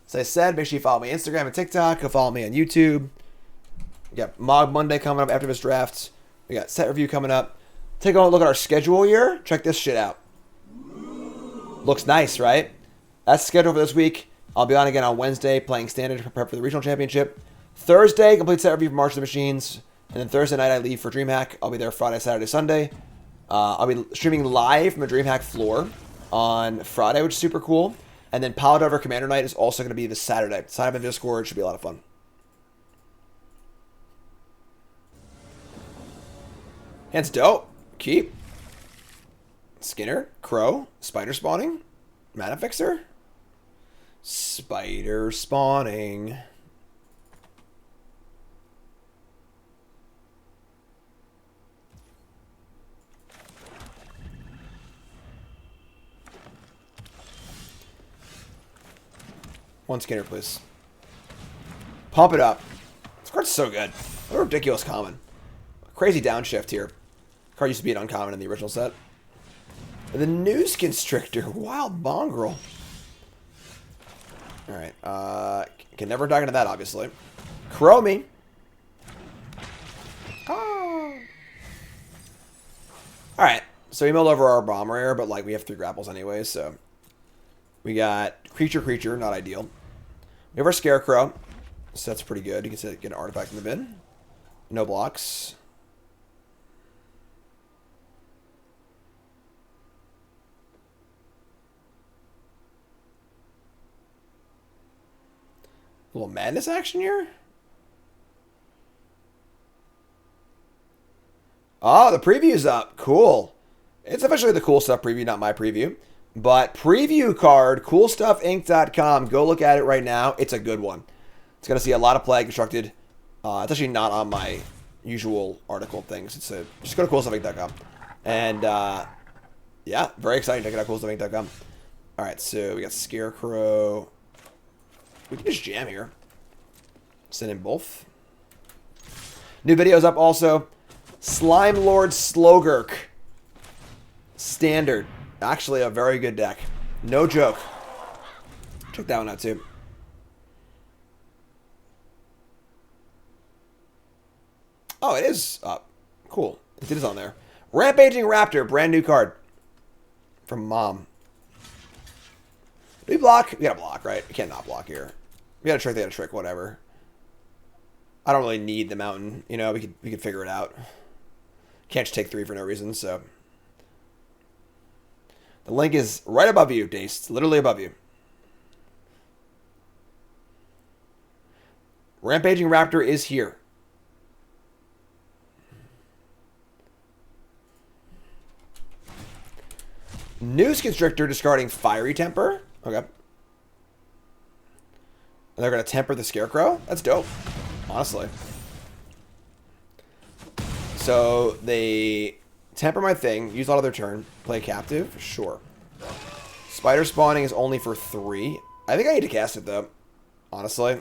As I said, make sure you follow me on Instagram and TikTok. Go follow me on YouTube. We got Mog Monday coming up after this draft. We got set review coming up. Take a look at our schedule here. Check this shit out. Looks nice, right? That's the schedule for this week. I'll be on again on Wednesday playing Standard to prepare for the Regional Championship. Thursday, complete set review for March of the Machines. And then Thursday night, I leave for DreamHack. I'll be there Friday, Saturday, Sunday. I'll be streaming live from a DreamHack floor on Friday, which is super cool. And then Paladin Commander Night is also going to be this Saturday. Sign up in Discord. Should be a lot of fun. Hand's dope. Keep. Skinner. Crow. Spider spawning. Mana Fixer. Spider spawning. One Skinner, please. Pump it up. This card's so good. What a ridiculous common. Crazy downshift here. Card used to be an uncommon in the original set. And the News Constrictor. Wild Mongrel. Alright. Can never dive into that, obviously. Chromie. Oh. Alright. So we milled over our Bomber Air, but like we have 3 grapples anyway, so... We got Creature, not ideal. We have our Scarecrow, so that's pretty good. You can get an artifact in the bin. No blocks. A little madness action here. Oh, the preview's up. Cool. It's officially the cool stuff preview, not my preview. But preview card, coolstuffinc.com. Go look at it right now. It's a good one. It's going to see a lot of play constructed. It's actually not on my usual article things. Just go to coolstuffinc.com. And yeah, very exciting. Check it out, coolstuffinc.com. All right, so we got Scarecrow. We can just jam here. Send in both. New videos up also. Slime Lord Slogurk. Standard. Actually, a very good deck. No joke. Check that one out, too. Oh, it is up. Cool. It is on there. Rampaging Raptor. Brand new card. From Mom. Do we block? We gotta block, right? We can't not block here. We got a trick, they got a trick, whatever. I don't really need the mountain. You know, we could figure it out. Can't just take 3 for no reason, so... The link is right above you, Dace. It's literally above you. Rampaging Raptor is here. News Constrictor discarding Fiery Temper. Okay. And they're going to temper the Scarecrow? That's dope, honestly. So they... Temper my thing, use all of their turn, play captive, sure. Spider spawning is only for 3. I think I need to cast it though, honestly.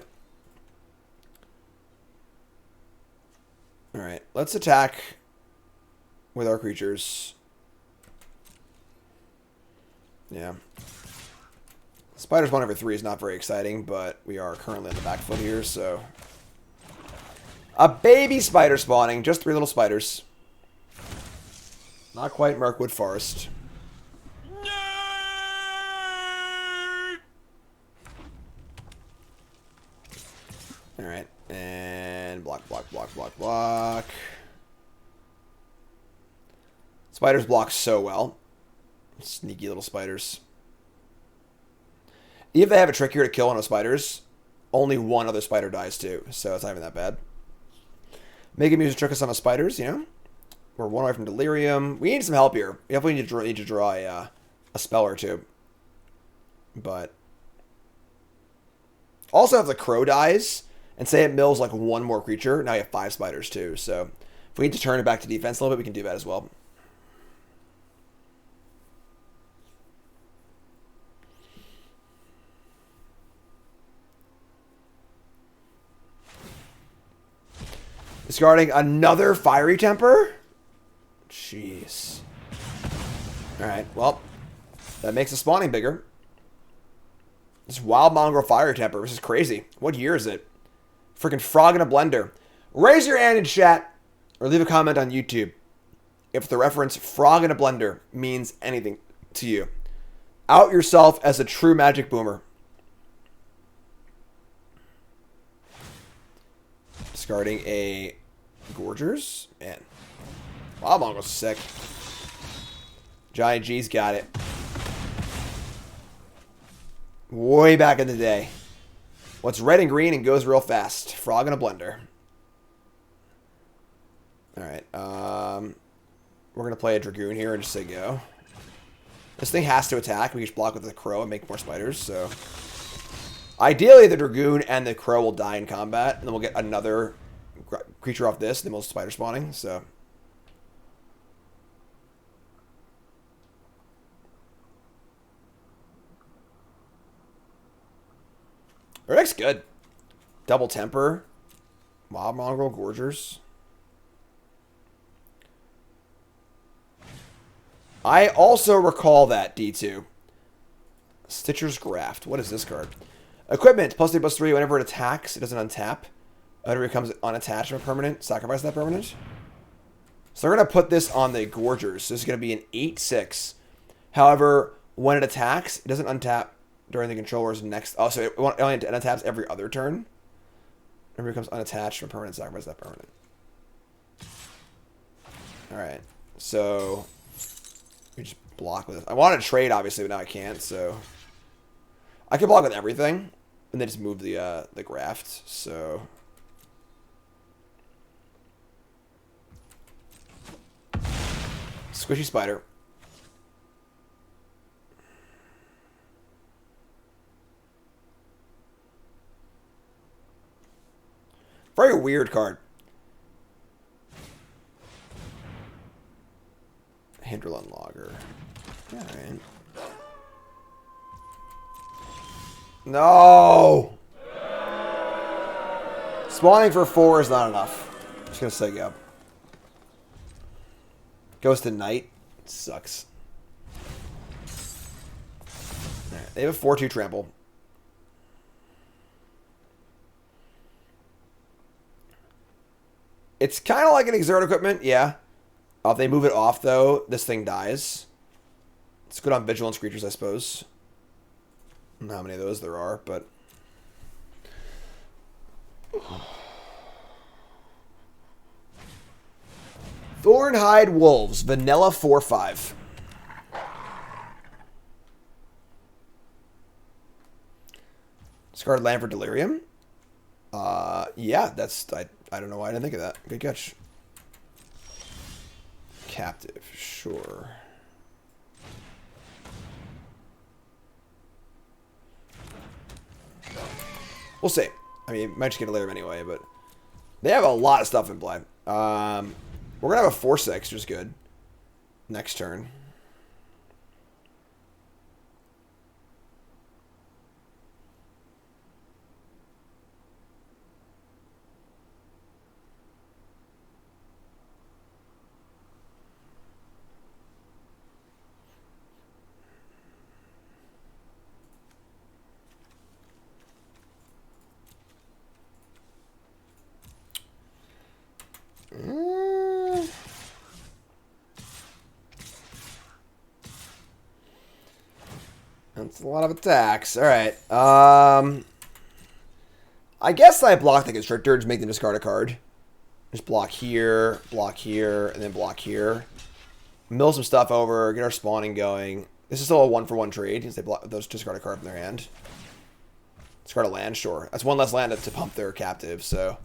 Alright, let's attack with our creatures. Yeah. Spider spawning for 3 is not very exciting, but we are currently on the back foot here, so... A baby spider spawning, just 3 little spiders. Not quite Mirkwood Forest. Alright, and block. Spiders block so well. Sneaky little spiders. If they have a trick here to kill one of the spiders, only one other spider dies too, so it's not even that bad. Make him use a trick on some of spiders, you know? We're 1 away from Delirium. We need some help here. We definitely need to draw a spell or two. But also, if the Crow dies, and say it mills like 1 more creature, now you have 5 spiders too. So if we need to turn it back to defense a little bit, we can do that as well. Discarding another Fiery Temper? Jeez. Alright, well, that makes the spawning bigger. This Wild Mongrel Fiery Temper, this is crazy. What year is it? Freaking Frog in a Blender. Raise your hand in chat, or leave a comment on YouTube if the reference Frog in a Blender means anything to you. Out yourself as a true Magic boomer. Discarding a Gorgers. Man. Wild Mongrel's sick. Giant G's got it. Way back in the day. What's red and green and goes real fast? Frog in a Blender. Alright. We're going to play a Dragoon here and just say go. This thing has to attack. We can just block with the Crow and make more spiders, so... Ideally, the Dragoon and the Crow will die in combat, and then we'll get another creature off this, and then we'll spider spawning, so... Our deck's good. Double Temper. Wild Mongrel, Gorgers. I also recall that, D2. Stitcher's Graft. What is this card? Equipment. +3/+3. Whenever it attacks, it doesn't untap. Whenever it becomes unattached from a permanent, sacrifice that permanent. So we're going to put this on the Gorgers. So this is going to be an 8/6. However, when it attacks, it doesn't untap during the controller's next... Oh, so it only untaps every other turn. Whenever it becomes unattached from a permanent, sacrifice that permanent. Alright. So... we just block with this. I wanted to trade, obviously, but now I can't, so... I can block with everything, and then just move the graft, so... Squishy Spider. Very weird card. Hinterland Logger. Alright. No! Spawning for 4 is not enough. I'm just gonna say go. Goes to Knight. Sucks. Right. They have a 4/2 trample. It's kind of like an Exert Equipment, yeah. If they move it off, though, this thing dies. It's good on Vigilance creatures, I suppose. I don't know how many of those there are, but... Thornhide Wolves, Vanilla 4/5. Discard land for Delirium. Yeah, that's... I don't know why I didn't think of that. Good catch. Captive, sure. We'll see. I mean, might just get a Delirium anyway, but... They have a lot of stuff in play. We're going to have a 4/6, which is good. Next turn. That's a lot of attacks. Alright. I guess I block the Constrictor to make them discard a card. Just block here, and then block here. Mill some stuff over, get our spawning going. This is still a 1-for-1 trade, because they block those discard a card from their hand. Discard a land, sure. That's one less land to pump their captive, so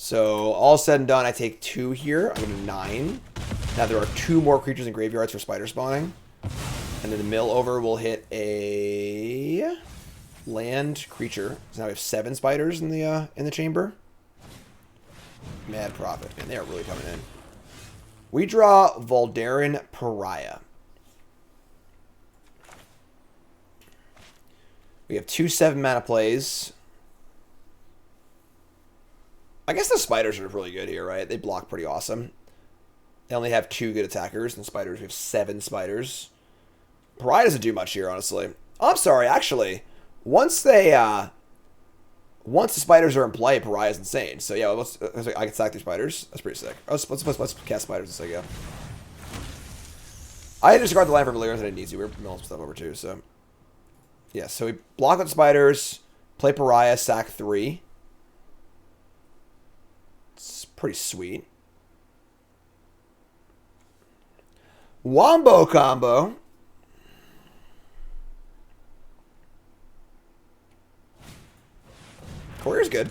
So all said and done, I take 2 here. I'm going to 9. Now there are 2 more creatures in graveyards for spider spawning. And then the mill over will hit a land creature. So now we have 7 spiders in the chamber. Mad profit. Man, they are really coming in. We draw Voldaren Pariah. We have 2 7-mana plays. I guess the spiders are really good here, right? They block pretty awesome. They only have 2 good attackers, and spiders, we have 7 spiders. Pariah doesn't do much here, honestly. Oh, I'm sorry, actually. Once the spiders are in play, Pariah is insane. So yeah, I can sack 3 spiders. That's pretty sick. Let's cast spiders as I go. I had to discard the land for Valyrians. I didn't need to. We were milling some stuff over too, so. Yeah, so we block with spiders, play Pariah, sack 3. It's pretty sweet. Wombo combo. Courier's good.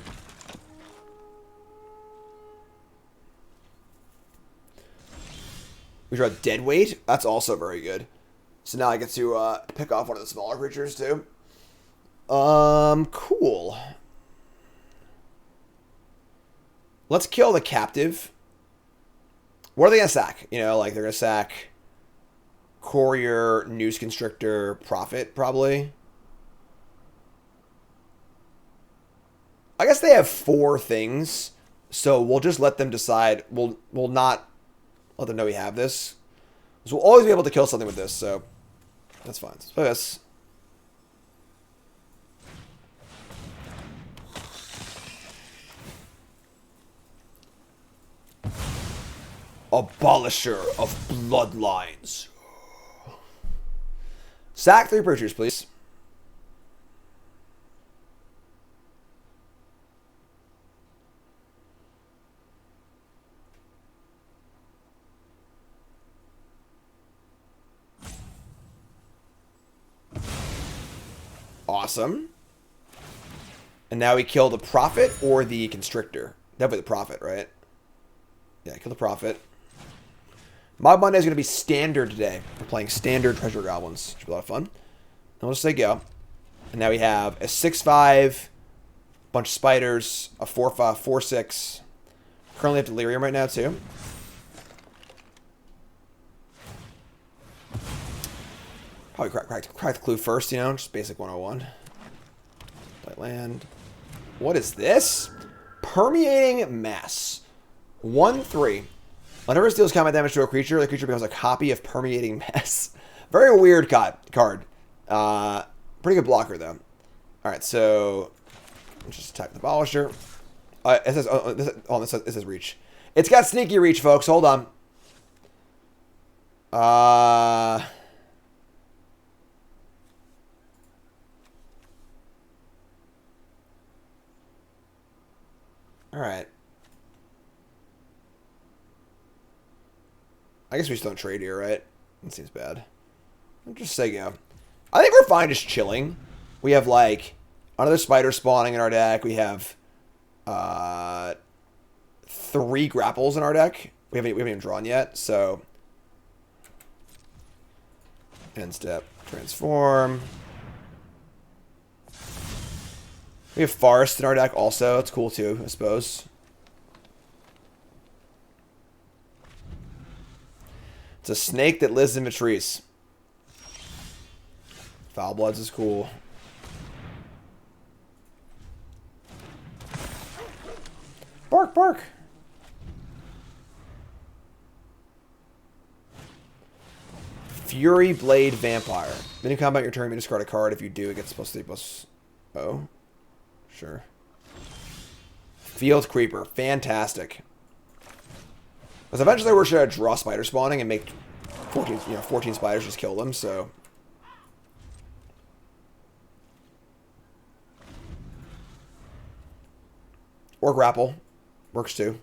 We draw Deadweight. That's also very good. So now I get to pick off one of the smaller creatures too. Cool. Let's kill the captive. What are they gonna sack? You know, like they're gonna sack Courier, Noose Constrictor, Prophet, probably. I guess they have 4 things, so we'll just let them decide. We'll not let them know we have this. So we'll always be able to kill something with this, so that's fine. Let's play this. Abolisher of Bloodlines. Sack 3 creatures, please. Awesome. And now we kill the Prophet or the Constrictor. Definitely the Prophet, right? Yeah, kill the Prophet. Mob Monday is going to be standard today. We're playing standard Treasure Goblins. Should be a lot of fun. And we'll just say go. And now we have a 6/5, bunch of spiders, a 4/5, 4/6. Currently have Delirium right now too. Probably crack the clue first, you know, just basic 101. Play land. What is this? Permeating Mass. 1/3. Whenever it deals combat damage to a creature, the creature becomes a copy of Permeating Mass. Very weird card. Pretty good blocker, though. Alright, so let's just attack the Abolisher. It says, this is Reach. It's got Sneaky Reach, folks. Hold on. Alright. I guess we just don't trade here, right? That seems bad. I'll just say go. I think we're fine just chilling. We have, like, another spider spawning in our deck. We have 3 grapples in our deck. We haven't even drawn yet, so... End step. Transform. We have Forest in our deck also. It's cool, too, I suppose. It's a snake that lives in the trees. Foul Bloods is cool. Bark, bark. Fury Blade Vampire. Then you combat your turn, you discard a card. If you do, it gets plus 3 plus... Oh. Sure. Field Creeper. Fantastic. Because eventually we're going to draw spider spawning and make 14 spiders, just kill them, so... Or grapple. Works too.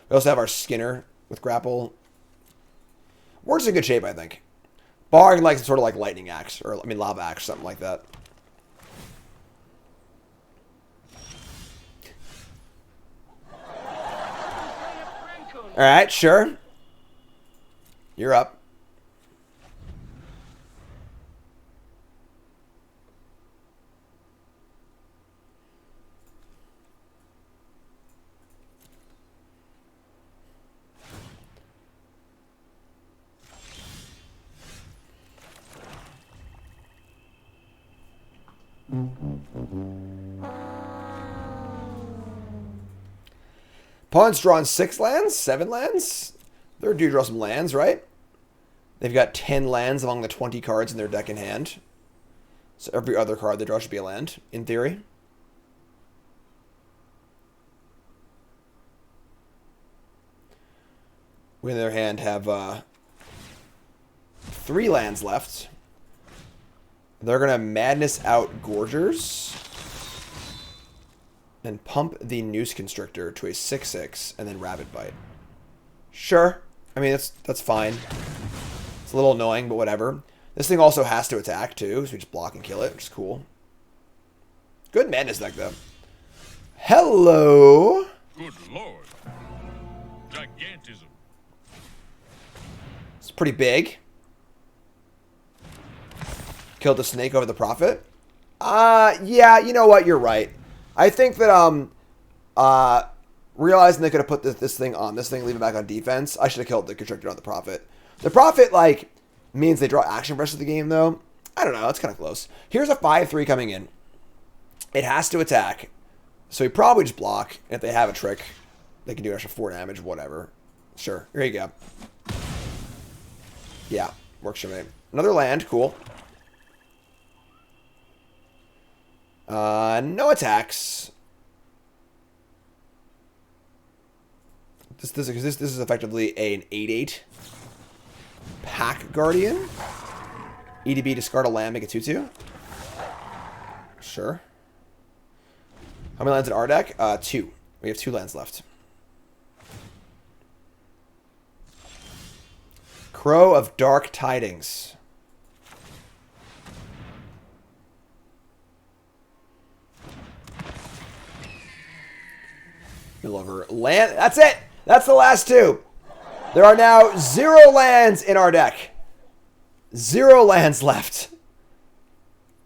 We also have our Skinner with grapple. We're just in good shape, I think. Barring like sort of like lightning axe, or I mean lava axe, something like that. Alright, sure. You're up. Opponent's drawn 6 lands? 7 lands? They're due to draw some lands, right? They've got 10 lands among the 20 cards in their deck in hand. So every other card they draw should be a land, in theory. We, on the other hand, have 3 lands left. They're going to Madness out Gorgers and pump the Noose Constrictor to a 6/6 and then Rabid Bite. Sure. I mean, that's fine. It's a little annoying, but whatever. This thing also has to attack, too, so we just block and kill it, which is cool. Good Madness deck, though. Hello. Good lord. Gigantism. It's pretty big. Killed the snake over the Prophet. Yeah, you know what? You're right. I think that, realizing they could have put this thing on this thing, leave it back on defense, I should have killed the Constrictor on the Prophet. The Prophet, like, means they draw action for the rest of the game, though. I don't know. That's kind of close. Here's a 5/3 coming in. It has to attack. So we probably just block. And if they have a trick, they can do an extra 4 damage, whatever. Sure. Here you go. Yeah. Works for me. Another land. Cool. No attacks. This is effectively an 8/8 Pack Guardian. EDB, discard a land, make it 2/2. Sure. How many lands in our deck? 2. We have 2 lands left. Crow of Dark Tidings. Middle over land. That's it. That's the last 2. There are now 0 lands in our deck. 0 lands left.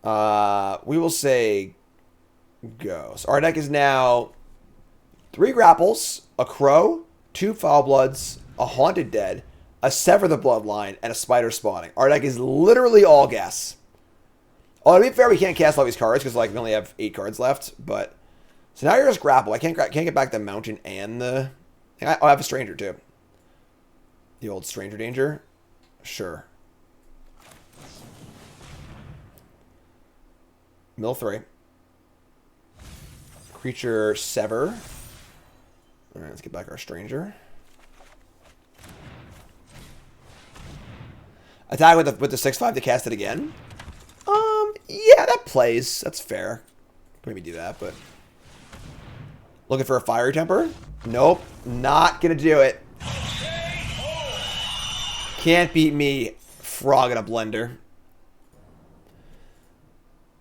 We will say go. So our deck is now 3 Grapples, a Crow, 2 Foul Bloods, a Haunted Dead, a Sever the Bloodline, and a Spider Spawning. Our deck is literally all gas. Oh, to be fair, we can't cast all these cards because like we only have 8 cards left. But so now you're just Grapple. I can't get back the Mountain and the. I'll have a Stranger too. The old Stranger Danger, sure. Mill 3. Creature Sever. All right, let's get back our Stranger. Attack with the 6/5 to cast it again. Yeah, that plays. That's fair. Maybe do that, but looking for a Fiery Temper? Nope, not gonna do it. Can't beat me, Frog in a Blender.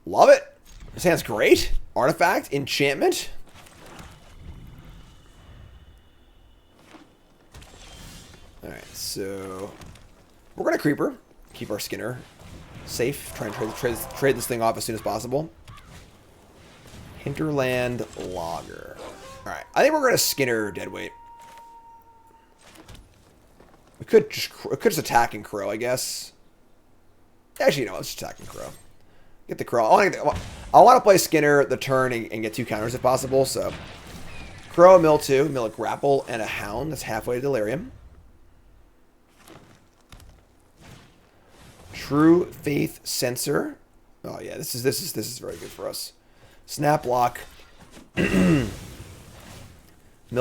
Love it. This hand's great. Artifact, enchantment. Alright, so we're gonna Creeper. Keep our Skinner safe. Try and trade this thing off as soon as possible. Hinterland Logger. Alright, I think we're gonna Skinner Deadweight. We could just attack and Crow, I guess. Actually, no, let's just attack and Crow. Get the Crow. I want to play Skinner the turn and get 2 counters if possible, so. Crow, mill 2, mill a Grapple, and a Hound. That's halfway to Delirium. True Faith Censor. Oh yeah, this is very good for us. Snap Block. Mill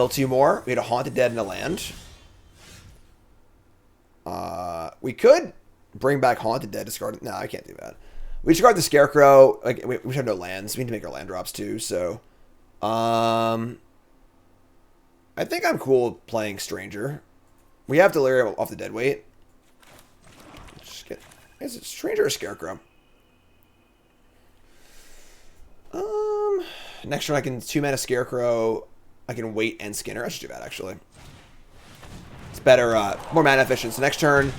2 more. We had a Haunted Dead and a land. We could bring back Haunted Dead, discard it. No, I can't do that. We discard the Scarecrow. Like we have no lands. We need to make our land drops too. So, I think I'm cool playing Stranger. We have Delirium off the Deadweight. Is it Stranger or Scarecrow? Next turn I can 2-mana Scarecrow. I can wait and Skinner. I should do that actually. It's better, more mana efficient. So next turn,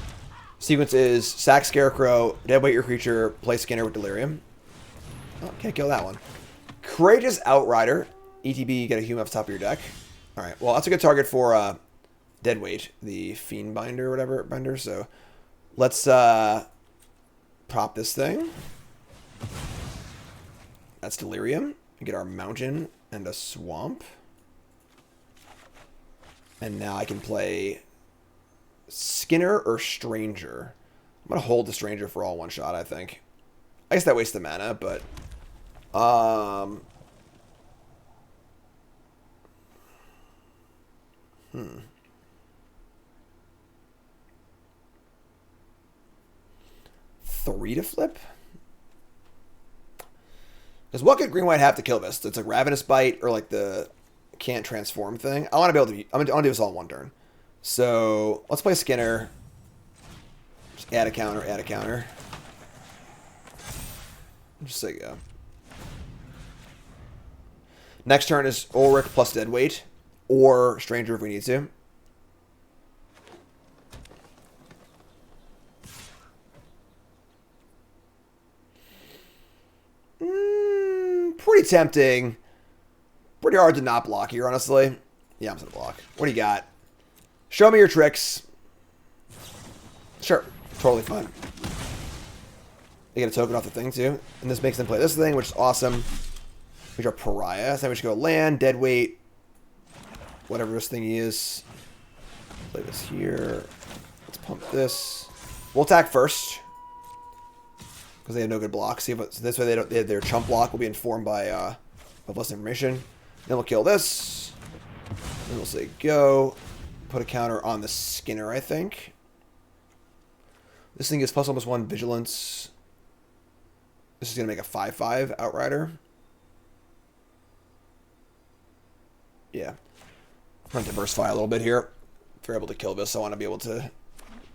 sequence is sack Scarecrow, deadweight your creature, play Skinner with Delirium. Oh, can't kill that one. Courageous Outrider. ETB, get a human off the top of your deck. Alright, well, that's a good target for deadweight, the Fiend Binder or whatever binder. So let's prop this thing. That's Delirium. Get our Mountain and a Swamp. And now I can play Skinner or Stranger. I'm going to hold the Stranger for all one shot, I think. I guess that wastes the mana, but... Three to flip? Because what could green-white have to kill this? It's like Ravenous Bite or like the can't transform thing. I want to be able to... I want to do this all in one turn. So let's play Skinner. Just add a counter, add a counter. Just say go. Next turn is Ulrich plus Deadweight. Or Stranger if we need to. Pretty tempting. Pretty hard to not block here, honestly. Yeah, I'm going to block. What do you got? Show me your tricks. Sure. Totally fine. They get a token off the thing, too. And this makes them play this thing, which is awesome. We draw Pariah. So then we should go land, Deadweight. Whatever this thing is. Play this here. Let's pump this. We'll attack first. Because they have no good blocks. See, but so this way they don't. Their chump block will be informed by less information. Then we'll kill this. Then we'll say go. Put a counter on the Skinner, I think. This thing is plus almost 1 vigilance. This is gonna make a 5/5 Outrider. Yeah. I'm gonna diversify a little bit here. If we're able to kill this, I want to be able to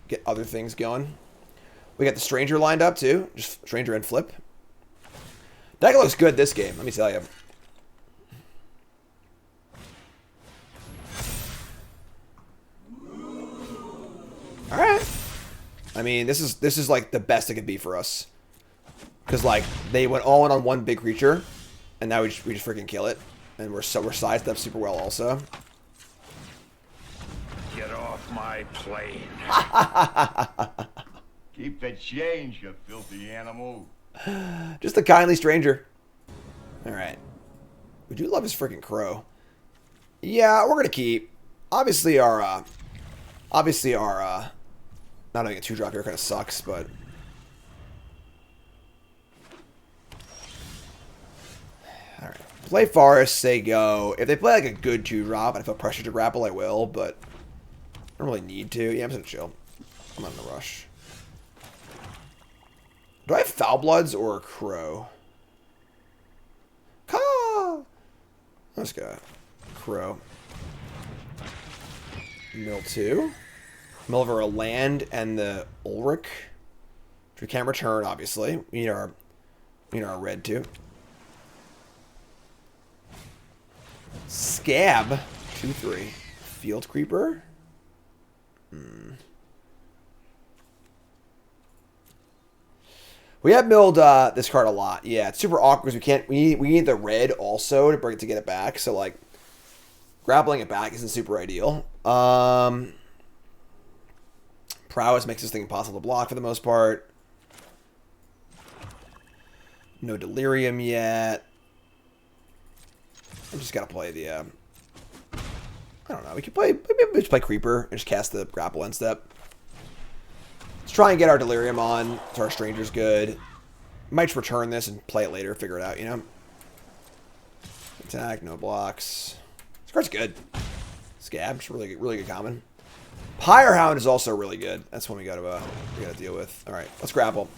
get other things going. We got the Stranger lined up, too. Just Stranger and flip. Deck looks good this game, let me tell you. Alright. I mean, this is like the best it could be for us. Because, like, they went all in on one big creature. And now we just freaking kill it. And we're sized up super well also. Get off my plane. Keep the change, you filthy animal. Just a kindly stranger. Alright. We do love his freaking crow. Yeah, we're gonna keep. Obviously our not having a 2-drop here kind of sucks, but alright. Play Forest, say go. If they play like a good 2-drop and I feel pressure to grapple, I will, but I don't really need to. Yeah, I'm just gonna chill. I'm not in a rush. Do I have Foul Bloods or a Crow? Caw! Let's go. Crow. Mill 2. Mill over a land and the Ulrich. Which we can't return, obviously. We need our red too. Scab. 2/3. Field Creeper. We have milled this card a lot. Yeah, it's super awkward because we need the red also to bring it to get it back. So like grappling it back isn't super ideal. Prowess makes this thing impossible to block for the most part. No Delirium yet. I just gotta play the I don't know, we could play just play Creeper and just cast the grapple end step. Let's try and get our Delirium on, so our Stranger's good. Might just return this and play it later, figure it out, you know? Attack, no blocks. This card's good. Scab, just really good common. Pyre Hound is also really good. That's one we gotta deal with. Alright, let's grapple.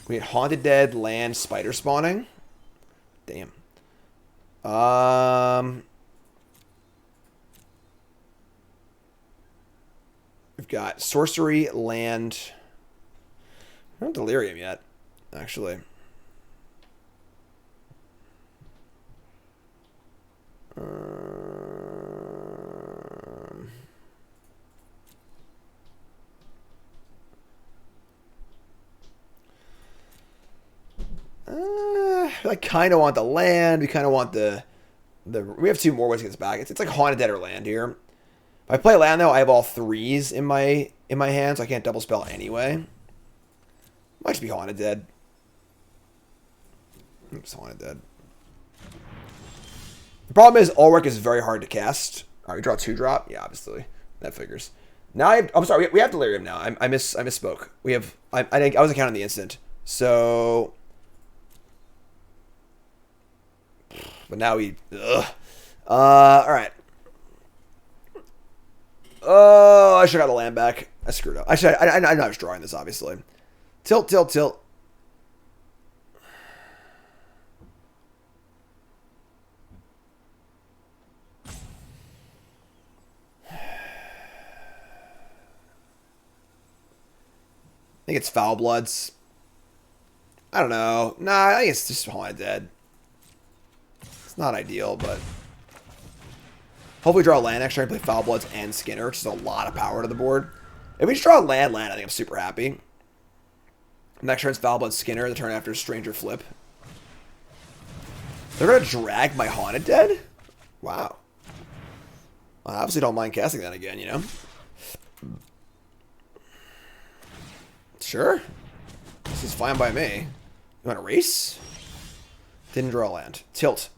We had Haunted Dead, land, spider spawning. Damn. We've got sorcery, land. I don't have Delirium yet, actually. like kind of want the land. We kind of want the we have 2 more ways to get this back. It's like Haunted Dead or land here. If I play land though, I have all 3s in my hand, so I can't double spell anyway. Might just be Haunted Dead. Oops, Haunted Dead. The problem is Ulrich is very hard to cast. All right, we draw 2-drop. Yeah, obviously that figures. Now I'm sorry. We have Delirium now. I misspoke. We have. I wasn't counting the instant. So, but now we. Ugh. All right. Oh, I should have got the land back. I screwed up. I know I was drawing this obviously. Tilt. I think it's Foul Bloods. I don't know. Nah, I think it's just Haunted Dead. It's not ideal, but hopefully draw a land next turn and play Foul Bloods and Skinner, which is a lot of power to the board. If we just draw a land, I think I'm super happy. Next turn's Foul Blood Skinner, the turn after Stranger Flip. They're going to drag my Haunted Dead? Wow. I obviously don't mind casting that again, you know? Sure. This is fine by me. You want to race? Didn't draw land. Tilt.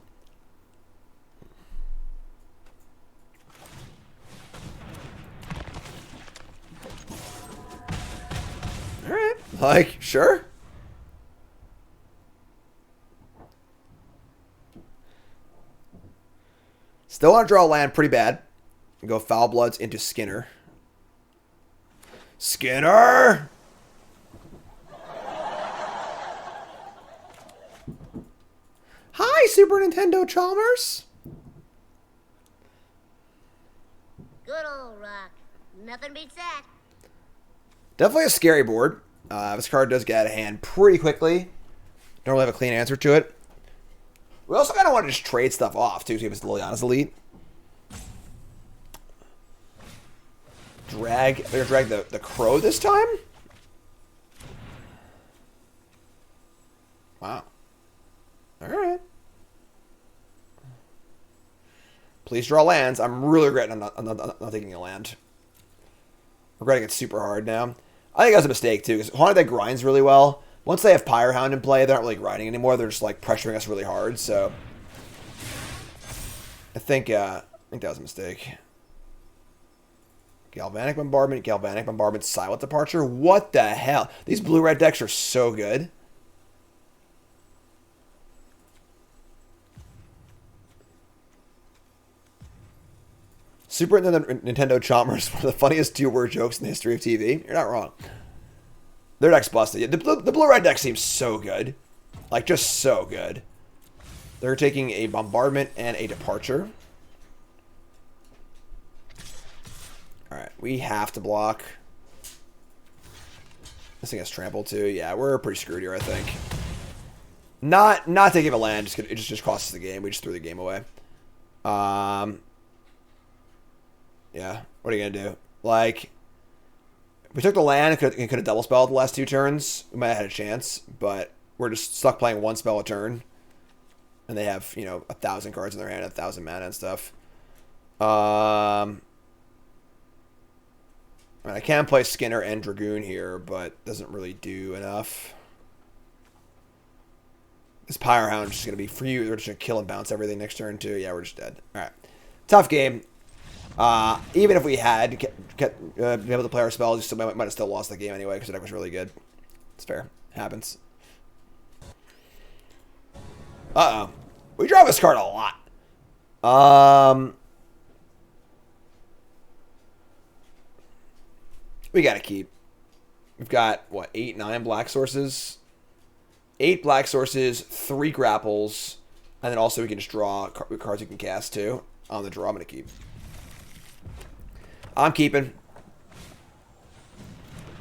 Alright. Like, sure. Still want to draw land pretty bad. Go Foul Bloods into Skinner. Skinner! Hi, Super Nintendo Chalmers. Good old rock. Nothing beats that. Definitely a scary board. This card does get out of hand pretty quickly. Don't really have a clean answer to it. We also kind of want to just trade stuff off, too, so if it's Liliana's Elite. They're going to drag the Crow this time? Wow. Alright. Please draw lands. I'm really regretting I'm not taking a land. Regretting it super hard now. I think that was a mistake, too, because Haunted Dead grinds really well. Once they have Pyrehound in play, they're not really grinding anymore. They're just, like, pressuring us really hard, so I think that was a mistake. Galvanic Bombardment, Silent Departure. What the hell? These blue-red decks are so good. Super Nintendo Chalmers, one of the funniest 2-word jokes in the history of TV. You're not wrong. Their deck's busted. The blue-red deck seems so good. Like, just so good. They're taking a Bombardment and a Departure. Alright, we have to block. This thing has Trample, too. Yeah, we're pretty screwed here, I think. Not taking a land. It just costs us the game. We just threw the game away. Yeah, what are you going to do? Like, if we took the land and could have double spelled the last 2 turns, we might have had a chance, but we're just stuck playing 1 spell a turn. And they have, 1,000 cards in their hand, 1,000 mana and stuff. I mean, I can play Skinner and Dragoon here, but doesn't really do enough. This Pyrehound is just going to be for you. They're just going to kill and bounce everything next turn, too. Yeah, we're just dead. All right. Tough game. Even if we had been able to play our spells, we still might have still lost the game anyway because the deck was really good. It's fair. It happens. Uh-oh. We draw this card a lot. We got to keep. We've got, what, 8, 9 black sources? 8 black sources, 3 grapples, and then also we can just draw cards you can cast, too. On the draw, I'm going to keep. I'm keeping.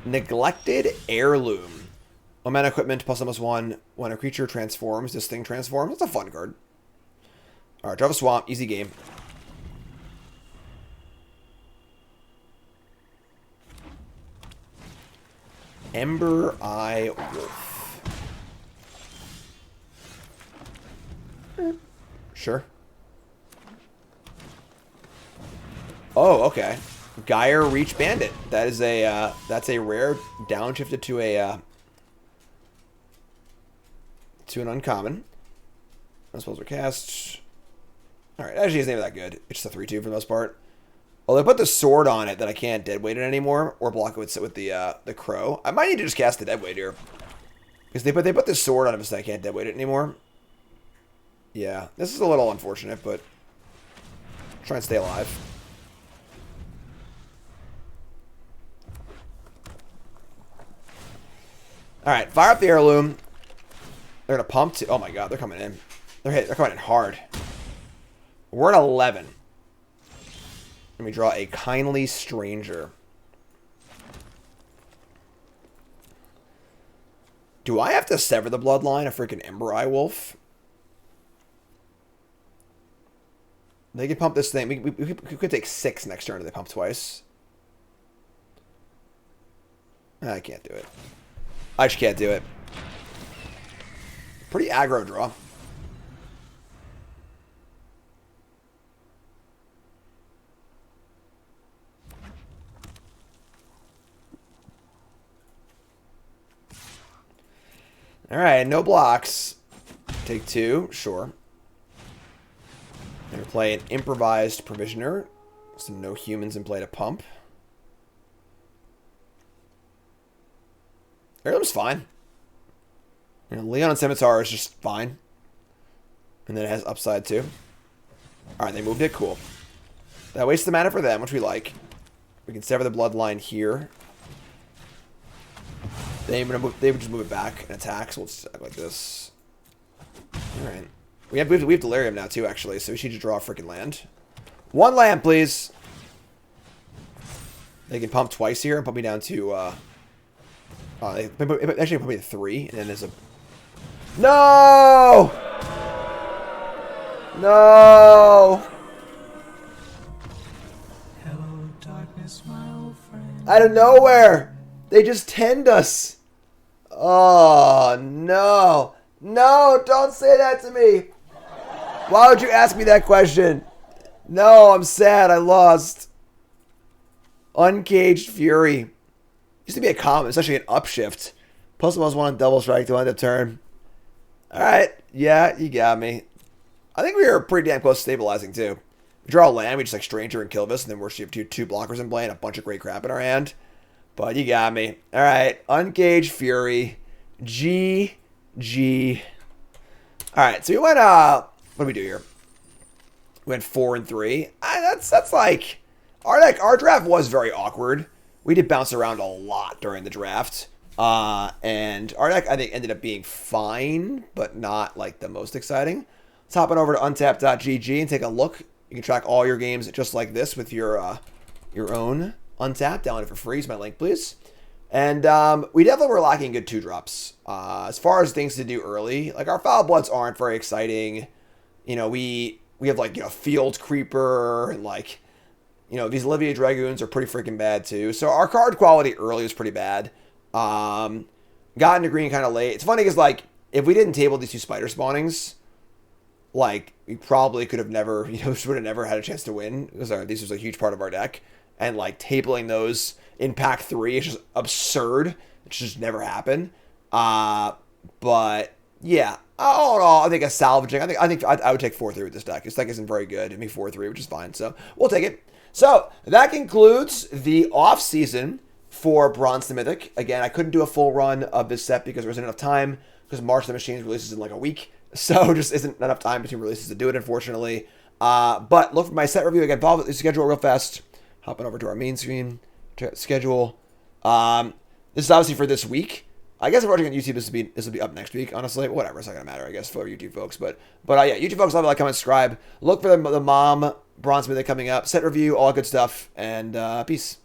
Neglected Heirloom. 1 mana equipment plus +1. When a creature transforms, this thing transforms. That's a fun card. Alright, draw a swamp. Easy game. Ember Eye Wolf. Sure. Oh, okay. Gyre Reach Bandit. That is a that's a rare downshifted to an uncommon. No spells are cast. Alright, actually his name is that good. It's just a 3-2 for the most part. Although I put the sword on it that I can't deadweight it anymore, or block it with the crow. I might need to just cast the deadweight here. Because they put the sword on it so I can't deadweight it anymore. Yeah, this is a little unfortunate, but try and stay alive. Alright, fire up the heirloom. They're gonna pump to, oh my god, they're coming in. They're coming in hard. We're at 11. Let me draw a Kindly Stranger. Do I have to sever the bloodline of freaking Ember Eye Wolf? They can pump this thing. We could take 6 next turn if they pump twice. I can't do it. I just can't do it. Pretty aggro draw. Alright, no blocks. Take 2, sure. They're playing Improvised Provisioner. So no humans in play to pump. Heirloom's fine. You know, Leon and Scimitar is just fine. And then it has upside too. Alright, they moved it. Cool. That wastes the mana for them, which we like. We can sever the bloodline here. They would just move it back and attack, so we'll just act like this. Alright. We have Delirium now too, actually, so we should just draw a freaking land. 1 land, please! They can pump twice here and put me down to, they actually put me to 3, and then there's a... No! No! Hello, darkness, my old friend. Out of nowhere! They just tend us! Oh, no. No, don't say that to me! Why would you ask me that question? No, I'm sad. I lost. Uncaged Fury. Used to be a common. It's actually an upshift. Plus +1 on double strike to end of turn. Alright. Yeah, you got me. I think we were pretty damn close to stabilizing, too. We draw a land, we just like Stranger and kill this, and then we're just two blockers in play and a bunch of great crap in our hand. But you got me. Alright. Uncaged Fury. GG. Alright, so we went, what do we do here? We went 4 and 3. That's like... Our draft was very awkward. We did bounce around a lot during the draft. And our deck, I think, ended up being fine, but not, like, the most exciting. Let's hop on over to untap.gg and take a look. You can track all your games just like this with your own Untap. Download it for free. Use my link, please. And we definitely were lacking good 2-drops. As far as things to do early, like, our Foul Bloods aren't very exciting. You know, we have, like, you know, Field Creeper and, like... You know, these Olivia Dragoons are pretty freaking bad, too. So our card quality early was pretty bad. Got into green kind of late. It's funny because, like, if we didn't table these 2 spider spawnings, like, we probably could have never, you know, would have never had a chance to win. Because this was a huge part of our deck. And, like, tabling those in pack 3 is just absurd. It should just never happen. But, yeah. All in all, I think a salvaging. I think I would take 4-3 with this deck. This deck isn't very good. I mean, 4-3, which is fine. So, we'll take it. So, that concludes the off-season for Bronze to Mythic. Again, I couldn't do a full run of this set because there wasn't enough time, because March of the Machines releases in like a week. So, just isn't enough time between releases to do it, unfortunately. But look for my set review. Again, follow the schedule real fast. Hopping over to our main screen, schedule. This is obviously for this week. I guess if we're watching on YouTube, this will be up next week, honestly. Whatever, it's not going to matter, I guess, for YouTube folks. But yeah, YouTube folks, like, comment, subscribe. Look for the mom Bronze Mythic coming up. Set review, all good stuff. And peace.